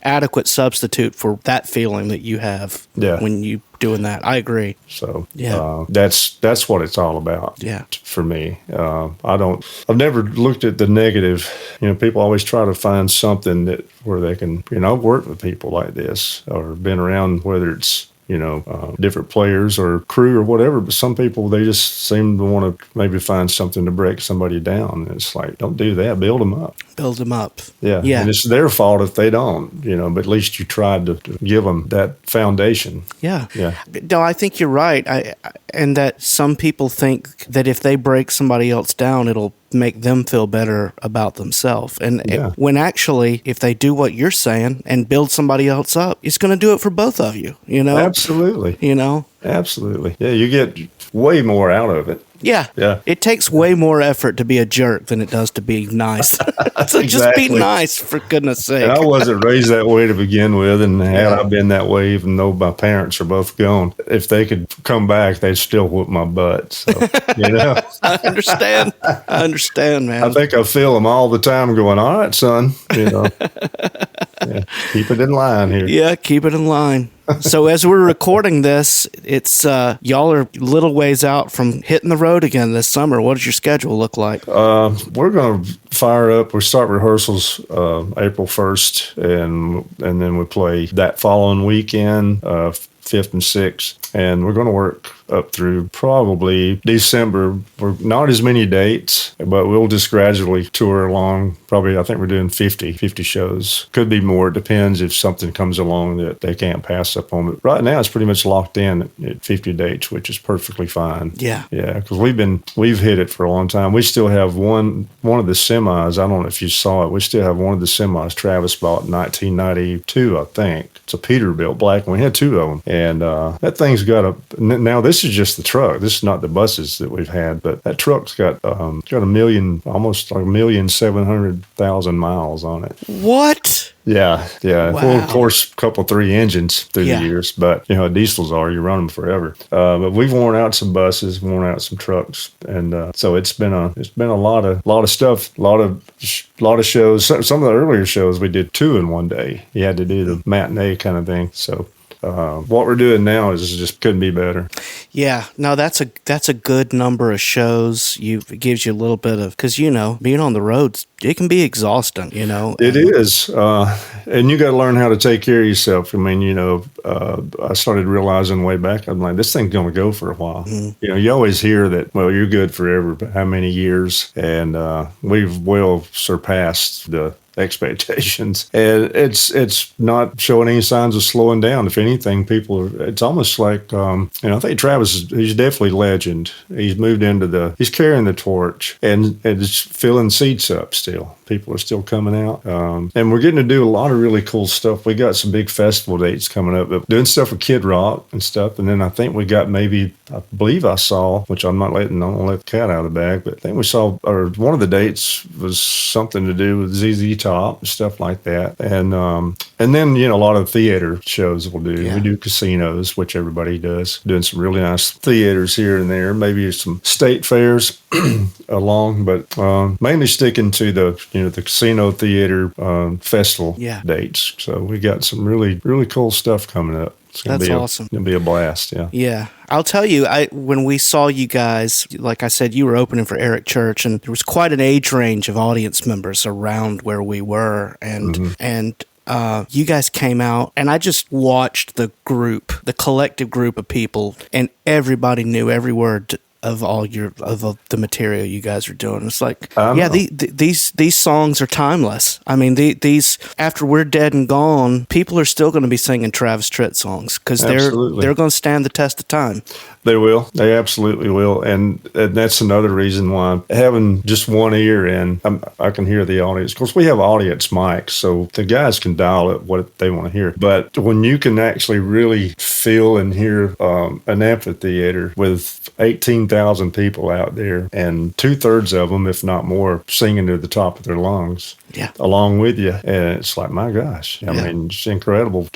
S2: adequate substitute for that feeling that you have when you doing that. I agree.
S1: So that's what it's all about.
S2: Yeah.
S1: For me, I've never looked at the negative. People always try to find something where they can. I've worked with people like this or been around, whether it's different players or crew or whatever, but some people, they just seem to want to maybe find something to break somebody down. And it's like, don't do that. Build them up.
S2: Build them up.
S1: Yeah. And it's their fault if they don't, but at least you tried to give them that foundation.
S2: Yeah. No, I think you're right. And that some people think that if they break somebody else down, it'll make them feel better about themselves. And when actually, if they do what you're saying and build somebody else up, it's going to do it for both of you,
S1: Absolutely. Absolutely. Yeah, you get way more out of it.
S2: Yeah. It takes way more effort to be a jerk than it does to be nice. So just be nice, for goodness sake.
S1: And I wasn't raised that way to begin with, and had I been that way, even though my parents are both gone, if they could come back, they'd still whoop my butt. So,
S2: I understand, man.
S1: I think I feel them all the time going, all right, son, keep it in line here.
S2: Yeah, keep it in line. So as we're recording this, it's y'all are little ways out from hitting the road again this summer. What does your schedule look like?
S1: We're going to fire up. We start rehearsals April 1st, and then we play that following weekend. 5th and 6th. And we're going to work up through probably December. We're not as many dates, but we'll just gradually tour along. Probably, I think we're doing 50 shows. Could be more. It depends if something comes along that they can't pass up on. But right now, it's pretty much locked in at 50 dates, which is perfectly fine.
S2: Yeah.
S1: Yeah, because we've hit it for a long time. We still have one of the semis. I don't know if you saw it. We still have one of the semis Travis bought in 1992, I think. It's a Peterbilt black one. We had 2 of them. And that thing's got now this is just the truck. This is not the buses that we've had, but that truck's got a million, almost like 1,700,000 miles on it.
S2: What?
S1: Yeah.
S2: Wow.
S1: Well, of course, a couple, 3 engines through the years, but you know how diesels are. You run them forever. But we've worn out some buses, worn out some trucks, and so it's been a lot of stuff, a lot of shows. Some of the earlier shows we did 2 in one day. You had to do the matinee kind of thing. So. What we're doing now is just couldn't be better.
S2: Yeah, no, that's a good number of shows. It gives you a little bit of, because being on the road, it can be exhausting.
S1: It is, and you got to learn how to take care of yourself. I mean, I started realizing way back, I'm like, this thing's going to go for a while. Mm-hmm. You always hear that, well, you're good forever, but how many years? And we've well surpassed the expectations, and it's not showing any signs of slowing down. If anything, it's almost like I think Travis he's definitely legend. He's moved into he's carrying the torch and it's filling seats up still. People are still coming out, and we're getting to do a lot of really cool stuff. We got some big festival dates coming up, but doing stuff with Kid Rock and stuff. And then I think we got I believe I saw, which I don't let the cat out of the bag, but I think we saw, or one of the dates was something to do with ZZ Top and stuff like that. And then a lot of theater shows we'll do. Yeah. We do casinos, which everybody does. Doing some really nice theaters here and there. Maybe some state fairs along, but mainly sticking to the casino theater festival dates. So we got some really, really cool stuff coming up.
S2: That's awesome.
S1: It'll be a blast, yeah.
S2: Yeah. I'll tell you, when we saw you guys, like I said, you were opening for Eric Church, and there was quite an age range of audience members around where we were, and you guys came out, and I just watched the collective group of people, and everybody knew every word of the material you guys are doing. It's like, these songs are timeless. I mean, these after we're dead and gone, people are still going to be singing Travis Tritt songs because they're going to stand the test of time.
S1: They will. They absolutely will. And that's another reason why having just one ear in, I can hear the audience. Of course, we have audience mics, so the guys can dial it what they want to hear. But when you can actually really feel and hear an amphitheater with 18,000 people out there and 2/3 of them, if not more, singing to the top of their lungs.
S2: Yeah.
S1: Along with you. And it's like, my gosh. I mean, it's incredible.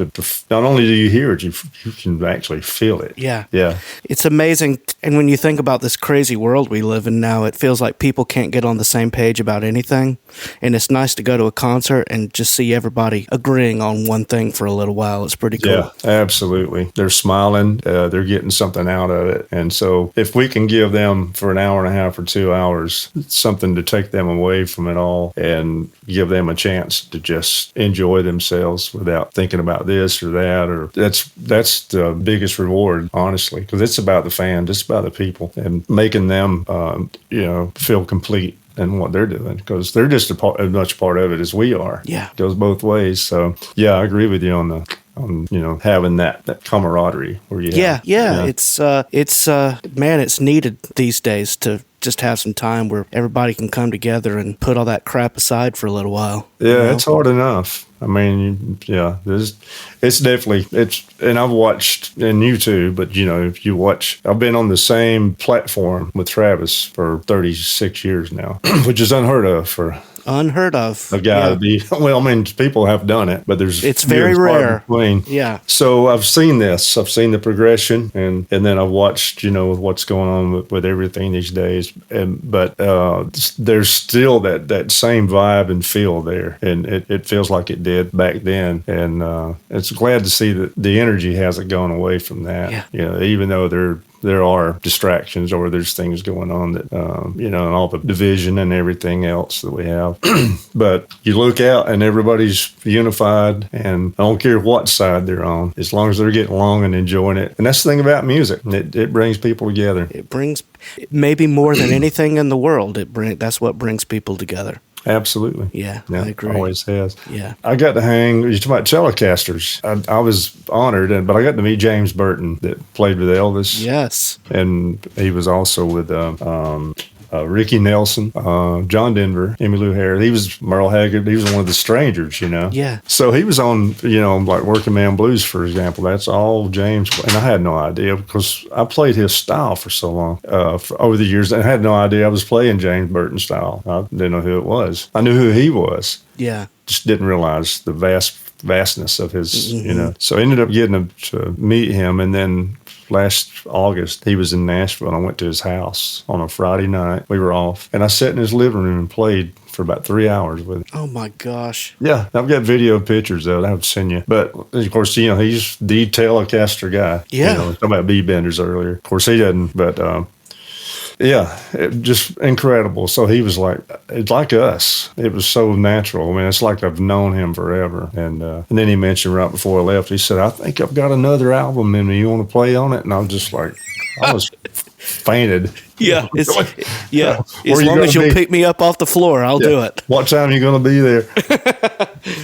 S1: Not only do you hear it, you can actually feel it.
S2: Yeah.
S1: Yeah.
S2: It's amazing. And when you think about this crazy world we live in now, it feels like people can't get on the same page about anything. And it's nice to go to a concert and just see everybody agreeing on one thing for a little while. It's pretty cool.
S1: Yeah, absolutely. They're smiling. They're getting something out of it. And so if we can give them for an hour and a half or 2 hours something to take them away from it all and give them a chance to just enjoy themselves without thinking about this or that, or that's the biggest reward, honestly, because it's about the fans, it's about the people, and making them feel complete in what they're doing, because they're just as much part of it as we are.
S2: Yeah,
S1: it goes both ways. So yeah, I agree with you on having that camaraderie where you it's needed these days to just have some time where everybody can come together and put all that crap aside for a little while. Yeah, it's hard enough. I mean, it's definitely, and I've watched, and you too, but if you watch, I've been on the same platform with Travis for 36 years now, which is unheard of for a guy to be. Well, I mean, people have done it, but it's
S2: very rare.
S1: Yeah. So I've seen this. I've seen the progression, and then I've watched, what's going on with everything these days. But there's still that same vibe and feel there, and it feels like it did back then. And it's glad to see that the energy hasn't gone away from that. Yeah. Even though they're there are distractions or there's things going on that, and all the division and everything else that we have. But you look out and everybody's unified, and I don't care what side they're on, as long as they're getting along and enjoying it. And that's the thing about music. It brings people together. It
S2: brings, maybe more than anything in the world, that's what brings people together.
S1: Absolutely.
S2: Yeah, I agree.
S1: Always has.
S2: Yeah.
S1: I got to hang, you talk about Telecasters. I was honored, but I got to meet James Burton that played with Elvis.
S2: Yes.
S1: And he was also with Ricky Nelson, John Denver, Emmylou Harris. He was Merle Haggard. He was one of the Strangers,
S2: Yeah.
S1: So he was on, like Working Man Blues, for example. That's all James. And I had no idea because I played his style for so long over the years. I had no idea I was playing James Burton style. I didn't know who it was. I knew who he was.
S2: Yeah.
S1: Just didn't realize the vastness of his, So I ended up getting to meet him, and then last August, he was in Nashville, and I went to his house on a Friday night. We were off, and I sat in his living room and played for about 3 hours with him.
S2: Oh, my gosh.
S1: Yeah, I've got video pictures of it. I have seen you. But, of course, he's the Telecaster guy.
S2: Yeah.
S1: Talking about B-benders earlier. Of course, he doesn't, but... just incredible. So he was it's like us. It was so natural. I mean, it's like I've known him forever. And then he mentioned right before I left, he said, I think I've got another album in me. You want to play on it? And I was just like, I was fainted.
S2: Yeah. As long as you'll pick me up off the floor, I'll do it.
S1: What time are you going to be there?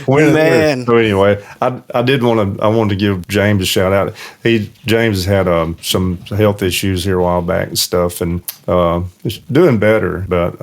S2: Man.
S1: So anyway, I wanted to give James a shout out. James has had some health issues here a while back and stuff, and he's doing better. But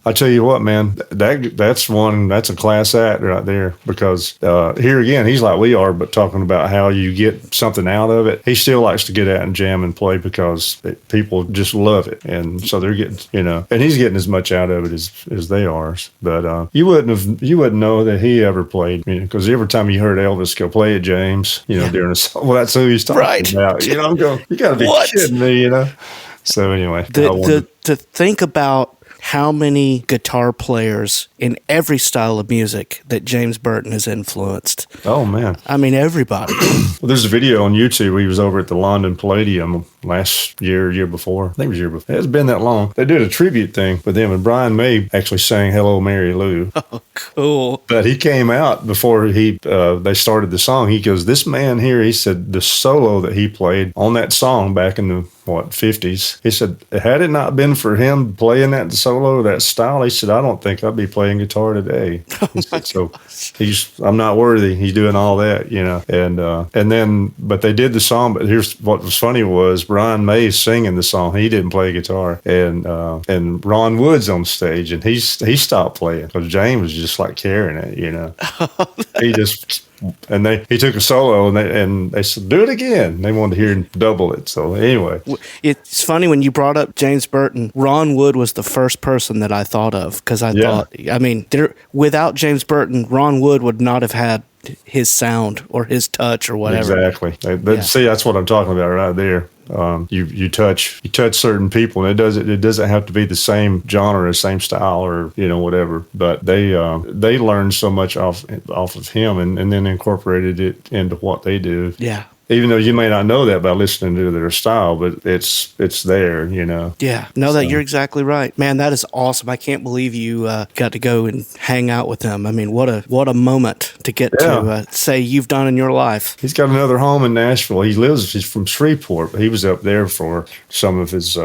S1: I tell you what, man, that's a class act right there, because here again, he's like we are, but talking about how you get something out of it. He still likes to get out and jam and play because people just love it. And so they're getting, and he's getting as much out of it as they are. But you wouldn't know that he ever played, because every time you heard Elvis go play at James, during a song, well, that's who he's talking about. I'm going, you got to be kidding me, So anyway,
S2: to think about how many guitar players in every style of music that James Burton has influenced.
S1: Oh, man.
S2: I mean, everybody.
S1: Well, there's a video on YouTube where he was over at the London Palladium last year before. I think it was year before. It hasn't been that long. They did a tribute thing with him, and Brian May actually sang Hello, Mary Lou.
S2: Oh, cool.
S1: But he came out before they started the song. He goes, this man here, he said, the solo that he played on that song back in the 50s, he said, had it not been for him playing that solo, that style, he said, I don't think I'd be playing guitar today. He said, so I'm not worthy. He's doing all that, and then, but they did the song. But here's what was funny was Brian May singing the song. He didn't play guitar, and Ron Wood's on stage, and he stopped playing because James was just like carrying it, He just. And he took a solo, and they said, do it again. They wanted to hear him double it. So anyway.
S2: It's funny when you brought up James Burton, Ron Wood was the first person that I thought of, because I thought, without James Burton, Ron Wood would not have had his sound or his touch or whatever.
S1: Exactly. See, that's what I'm talking about right there. You touch certain people, and it doesn't have to be the same genre, same style, or whatever. But they learned so much off of him, and then incorporated it into what they do. Yeah. Even though you may not know that by listening to their style, but it's there,
S2: Yeah, that you're exactly right, man. That is awesome. I can't believe you got to go and hang out with him. I mean, what a moment to get to say you've done in your life.
S1: He's got another home in Nashville. He's from Shreveport, but he was up there for some of his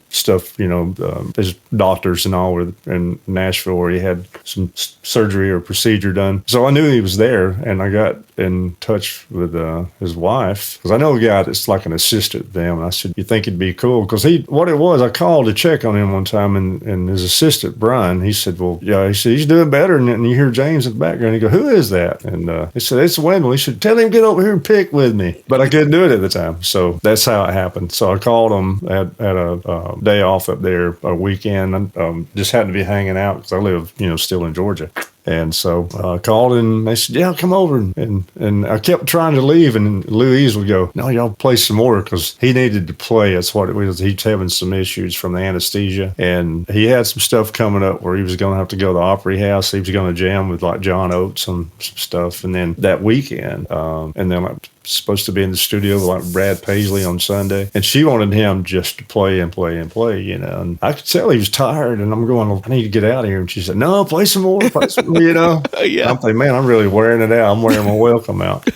S1: stuff, his doctors and all were in Nashville, where he had some surgery or procedure done. So I knew he was there, and I got in touch with his wife, because I know a guy that's like an assistant to them. And I said, you think it'd be cool? Because I called to check on him one time, and his assistant, Brian, he said, well, yeah, he said, he's doing better. And you hear James in the background. He go, who is that? And he said, it's Wendell. He said, tell him to get over here and pick with me. But I couldn't do it at the time. So that's how it happened. So I called him at a day off up there, a weekend. Just happened to be hanging out because I live, still in Georgia. And so I called, and they said, yeah, come over. And I kept trying to leave, and Louise would go, no, y'all play some more, because he needed to play. That's what it was. He's having some issues from the anesthesia, and he had some stuff coming up where he was going to have to go to the Opry House. He was going to jam with like John Oates and some stuff. And then that weekend, and then like supposed to be in the studio with like Brad Paisley on Sunday, and she wanted him just to play and play and play, you know. And I could tell he was tired, and I'm going, I need to get out of here. And she said, no, play some more, you know.
S2: Yeah.
S1: I'm thinking, man, I'm really wearing it out. I'm wearing my welcome out.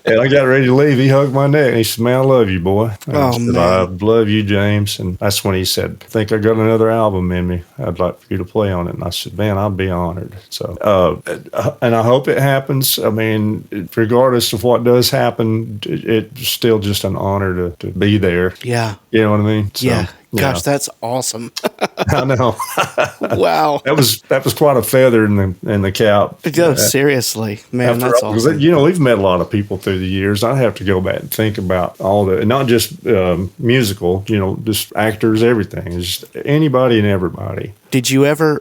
S1: And I got ready to leave. He hugged my neck, and he said, man, I love you, boy. And I said, I love you, James. And that's when he said, I think I got another album in me. I'd like for you to play on it. And I said, man, I'd be honored. So, and I hope it happens. I mean, regardless of what does happen, it's still just an honor to be there.
S2: Yeah.
S1: You know what I mean? So,
S2: yeah. Gosh, that's awesome.
S1: I know.
S2: Wow.
S1: That was quite a feather in the cap.
S2: Seriously, man, that's awesome.
S1: You know, we've met a lot of people through the years. I have to go back and think about all the, not just musical, you know, just actors, everything. It's just anybody and everybody.
S2: Did you ever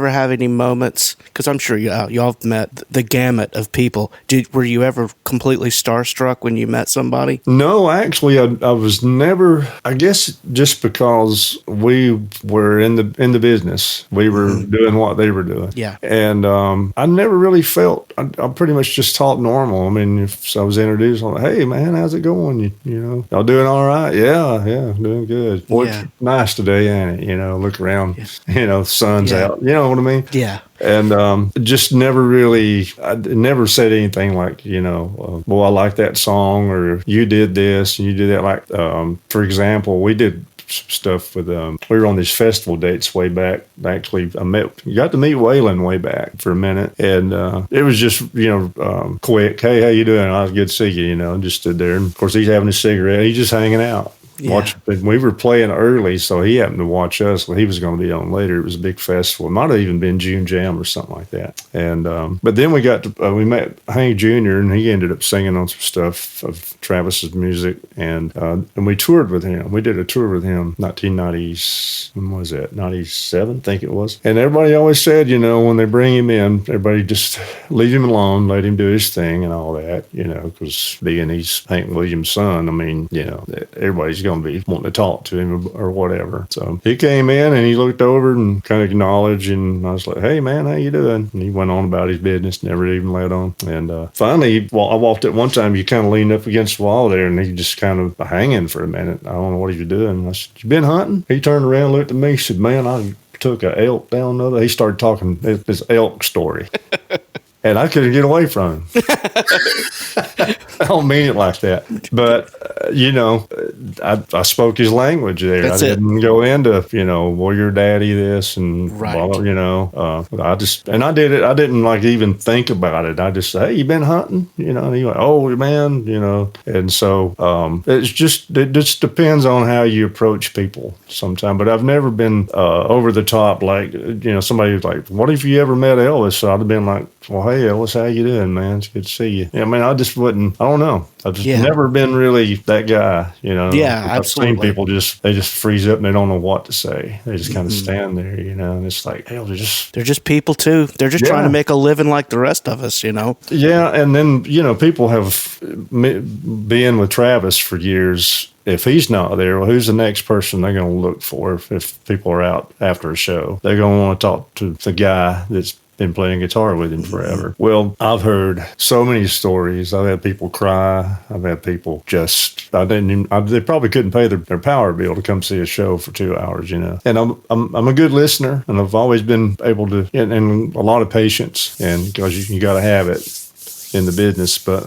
S2: have any moments? Because I'm sure y'all have met the gamut of people. Were you ever completely starstruck when you met somebody?
S1: No, actually, I was never. I guess just because we were in the business, we were doing what they were doing.
S2: Yeah,
S1: and I never really felt. I pretty much just talked normal. I mean, if I was introduced, I'm like, "Hey, man, how's it going? You know, y'all doing all right? Yeah, doing good. Boy, it's nice today, ain't it? You know, look around." Yeah. You know, sun's out. You know what I mean? Yeah. And just never really, I never said anything like, you know, well, I like that song, or you did this and you did that. Like, for example, we did stuff with, we were on these festival dates way back. Actually, got to meet Waylon way back for a minute. And it was just, you know, quick. Hey, how you doing? I was good to see you, you know, and just stood there. And of course, he's having a cigarette. He's just hanging out. Yeah. We were playing early, so he happened to watch us. Well, he was going to be on later. It was a big festival. It might have even been June Jam or something like that. And but then we we met Hank Jr., and he ended up singing on some stuff of Travis's music, and we toured with him. We did a tour with him, 1990s. When was that? 97, I think it was. And everybody always said, you know, when they bring him in, everybody just leave him alone, let him do his thing, and all that, you know, because being he's Hank Williams' son, I mean, you know, everybody's going to be wanting to talk to him or whatever. So he came in and he looked over and kind of acknowledged, and I was like, hey man, how you doing? And he went on about his business, never even let on. And finally, I walked at one time, you kind of leaned up against the wall there, and he just kind of hanging for a minute. I don't know what he was doing. I said, you been hunting? He turned around, looked at me, said, man, I took an elk down the other. He started talking his elk story. And I couldn't get away from him. I don't mean it like that. But, you know, I spoke his language there. I didn't go into, you know, well, your daddy this and, blah, you know. I did it. I didn't, like, even think about it. I just said, hey, you been hunting? You know, and he went, oh, man, you know. And so it just depends on how you approach people sometimes. But I've never been over the top, like, you know, somebody was like, what if you ever met Elvis? So I'd have been like, well, hey, Ellis, how you doing, man? It's good to see you. Yeah, I mean, I just wouldn't, I don't know. I've just never been really that guy, you know.
S2: Yeah,
S1: I've
S2: absolutely.
S1: seen people they just freeze up and they don't know what to say. They just kind of stand there, you know, and it's like, hell, they're
S2: just people too. They're just trying to make a living like the rest of us, you know. Yeah,
S1: and then, you know, people have been with Travis for years. If he's not there, well, who's the next person they're going to look for if people are out after a show? They're going to want to talk to the guy that's been playing guitar with him forever. Well, I've heard so many stories. I've had people cry. I've had people they probably couldn't pay their power bill to come see a show for 2 hours, you know. And I'm a good listener, and I've always been able to, and a lot of patience, and because you got to have it in the business. But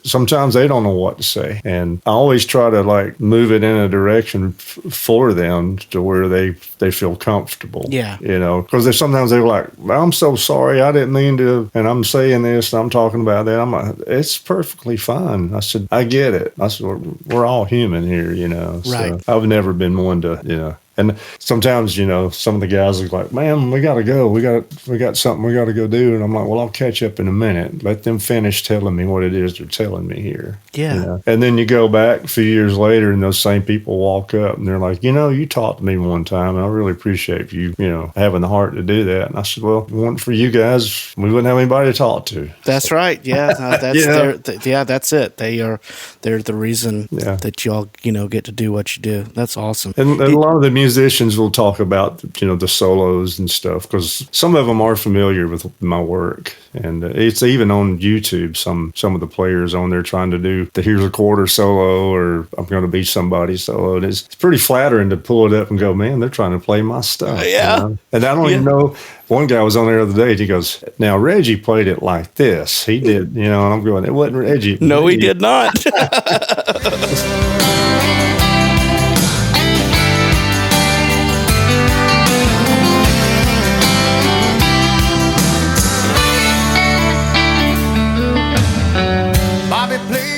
S1: sometimes they don't know what to say, and I always try to like move it in a direction for them to where they feel comfortable. Yeah, you know, because sometimes they're like, "I'm so sorry, I didn't mean to," and I'm saying this, and I'm talking about that. I'm like, "It's perfectly fine." I said, "I get it." I said, "We're all human here, you know." Right. So I've never been one to, you know. And sometimes, you know, some of the guys are like, man, we got to go. We got something we got to go do. And I'm like, well, I'll catch up in a minute. Let them finish telling me what it is they're telling me here. Yeah. You know? And then you go back a few years later and those same people walk up and they're like, you know, you taught to me one time and I really appreciate you, you know, having the heart to do that. And I said, well, if it weren't for you guys, we wouldn't have anybody to talk to.
S2: That's right. Yeah. That's that's it. They're the reason that y'all, you know, get to do what you do. That's awesome.
S1: And a lot of the musicians will talk about, the solos and stuff, because some of them are familiar with my work. And it's even on YouTube, some of the players on there trying to do the Here's a Quarter solo, or I'm going to be somebody solo. And it's pretty flattering to pull it up and go, man, they're trying to play my stuff.
S2: Yeah.
S1: And I don't even know. One guy was on there the other day, and he goes, now Reggie played it like this. He did, and I'm going, it wasn't Reggie.
S2: No, he did not.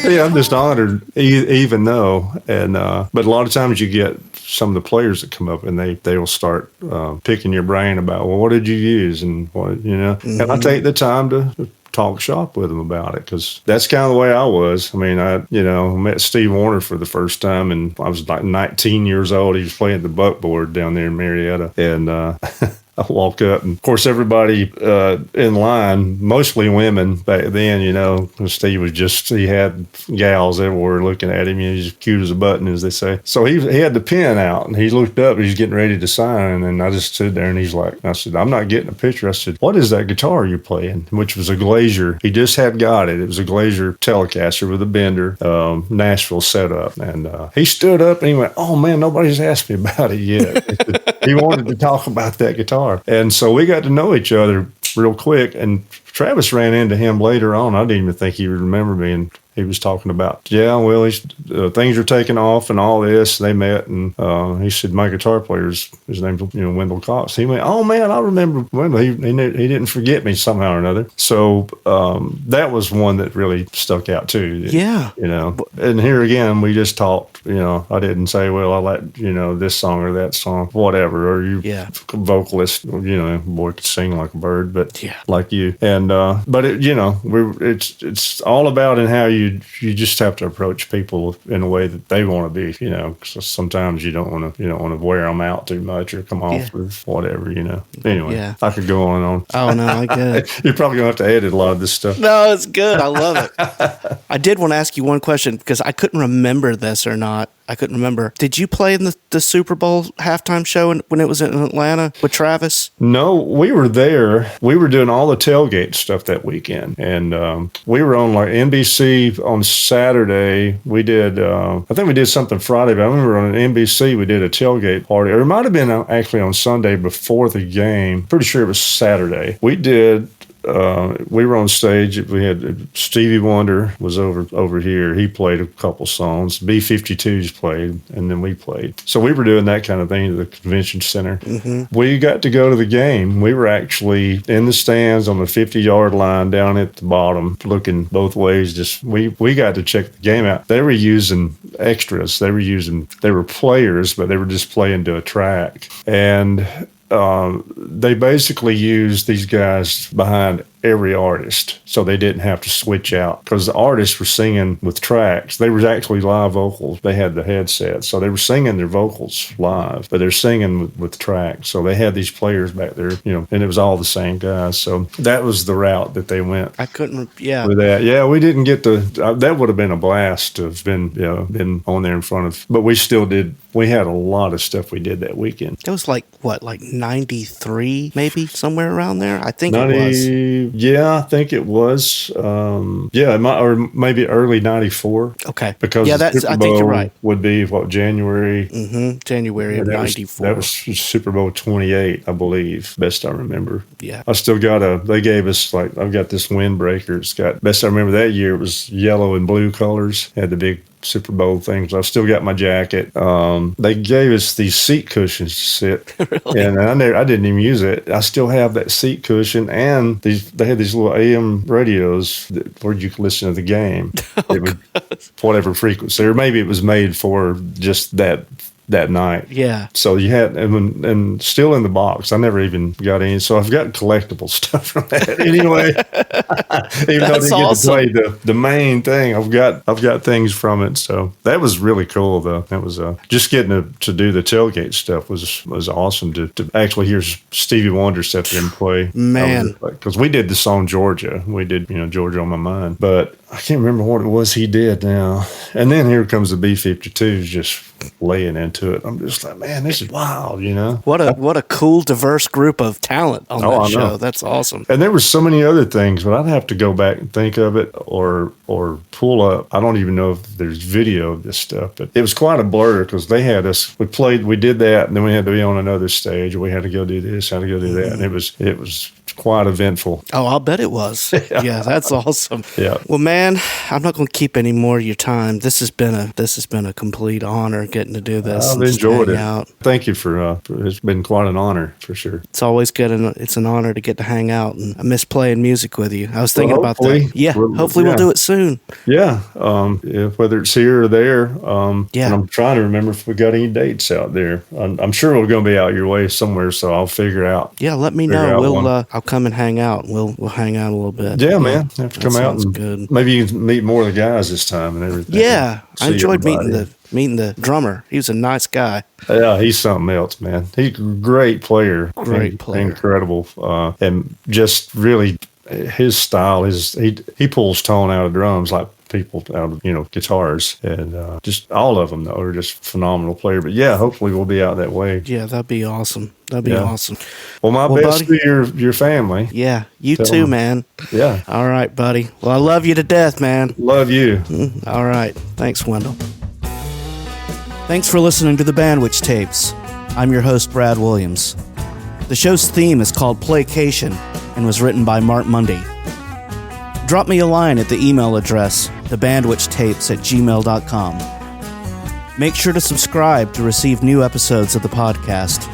S1: Yeah, I'm just honored, even though, and but a lot of times you get some of the players that come up and they will start picking your brain about, well, what did you use, and what, and I take the time to talk shop with them about it, because that's kind of the way I was. I mean, I met Steve Wariner for the first time, and I was like 19 years old. He was playing the buckboard down there in Marietta, and I walk up, and of course, everybody in line, mostly women back then, Steve he had gals everywhere looking at him. He's cute as a button, as they say. So he had the pen out, and he looked up, he's getting ready to sign, and I just stood there, and he's like, I said, I'm not getting a picture. I said, what is that guitar you're playing? Which was a Glazier. He just had got it. It was a Glazier Telecaster with a bender, Nashville setup. And he stood up, and he went, oh, man, nobody's asked me about it yet. He wanted to talk about that guitar. And so we got to know each other real quick. And Travis ran into him later on. I didn't even think he would remember me. And he was talking about, things are taking off and all this. They met, and he said, my guitar player's, his name's Wendell Cox. He went, oh man, I remember Wendell. He didn't forget me somehow or another. So that was one that really stuck out too.
S2: Yeah.
S1: And here again, we just talked. I didn't say, well, I like this song or that song, whatever. Or you vocalist, boy could sing like a bird, but like you. And but it's all about in how you just have to approach people in a way that they want to be, because sometimes you don't want to wear them out too much or come off with whatever, Anyway, I could go on and on.
S2: Oh, no, I get it.
S1: You're probably going to have to edit a lot of this stuff.
S2: No, it's good. I love it. I did want to ask you one question, because I couldn't remember this or not. I couldn't remember. Did you play in the Super Bowl halftime show when it was in Atlanta with Travis?
S1: No, we were there. We were doing all the tailgate stuff that weekend. And we were on like NBC on Saturday. We did, I think we did something Friday, but I remember on NBC we did a tailgate party. Or it might have been actually on Sunday before the game. Pretty sure it was Saturday. We were on stage. We had Stevie Wonder was over here. He played a couple songs. B-52s played, and then we played. So we were doing that kind of thing at the convention center. Mm-hmm. We got to go to the game. We were actually in the stands on the 50-yard line down at the bottom, looking both ways. We got to check the game out. They were using extras. They were players, but they were just playing to a track. And they basically used these guys behind every artist, so they didn't have to switch out, because the artists were singing with tracks. They were actually live vocals. They had the headset, so they were singing their vocals live, but they're singing with tracks. So they had these players back there, and it was all the same guys. So that was the route that they went.
S2: I couldn't,
S1: with that. Yeah, we didn't get to. That would have been a blast to have been on there in front of. But we still did. We had a lot of stuff we did that weekend.
S2: It was like 93, maybe somewhere around there. I think it was.
S1: Yeah, I think it was. Or maybe early 94.
S2: Okay.
S1: Because
S2: I think you're right.
S1: Would be January.
S2: Mm-hmm. January of 94.
S1: That was Super Bowl 28, I believe. Best I remember.
S2: Yeah.
S1: I still got they gave us I've got this windbreaker. It's got, best I remember that year, it was yellow and blue colors. Had the big Super Bowl things. I've still got my jacket. They gave us these seat cushions to sit,
S2: really?
S1: And I didn't even use it. I still have that seat cushion, and they had these little AM radios where you could listen to the game. Whatever frequency, or maybe it was made for just that night.
S2: Yeah.
S1: So you had, and still in the box. I never even got any. So I've got collectible stuff from that anyway. Even though I didn't get to play the main thing, I've got things from it. So that was really cool, though. That was just getting to do the tailgate stuff was awesome to actually hear Stevie Wonder sit there and play.
S2: Man,
S1: because we did the song Georgia. We did Georgia on My Mind, but I can't remember what it was he did now. And then here comes the B-52s just laying into it. I'm just like, man, this is wild, you know?
S2: What a cool, diverse group of talent on that show.
S1: Know.
S2: That's awesome.
S1: And there were so many other things, but I'd have to go back and think of it or pull up. I don't even know if there's video of this stuff, but it was quite a blur because they had us, we did that, and then we had to be on another stage, and we had to go do this, had to go do that. And it was quite eventful.
S2: Oh, I'll bet it was. Yeah, that's awesome.
S1: Yeah.
S2: Well, man, I'm not going to keep any more of your time. This has been a complete honor getting to do this.
S1: I've enjoyed it.
S2: Out.
S1: Thank you for it's been quite an honor for sure.
S2: It's always good, and it's an honor to get to hang out. And I miss playing music with you. I was thinking about that. Yeah, hopefully we'll do it soon.
S1: Yeah, whether it's here or there.
S2: Yeah.
S1: And I'm trying to remember if we got any dates out there. I'm sure we're going to be out your way somewhere, so I'll figure out.
S2: Yeah, let me know. I'll come and hang out. We'll hang out a little bit.
S1: Yeah, man. Have to come out and
S2: good.
S1: Maybe you can meet more of the guys this time and everything.
S2: Yeah, I enjoyed meeting the drummer. He was a nice guy.
S1: Yeah, he's something else, man. He's a great player. Incredible. And just really his style is he pulls tone out of drums like people out of guitars, and just all of them though are just phenomenal player. But yeah, hopefully we'll be out that way.
S2: Yeah, that'd be awesome. Awesome.
S1: Well, my best
S2: buddy,
S1: to your family.
S2: Yeah, you too, man.
S1: Yeah.
S2: All right, buddy. Well, I love you to death, man.
S1: Love you.
S2: All right. Thanks, Wendell. Thanks for listening to the Bandwich Tapes. I'm your host, Brad Williams. The show's theme is called Placation and was written by Mark Mundy. Drop me a line at the email address, thebandwichtapes@gmail.com. Make sure to subscribe to receive new episodes of the podcast.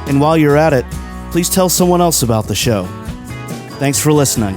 S2: And while you're at it, please tell someone else about the show. Thanks for listening.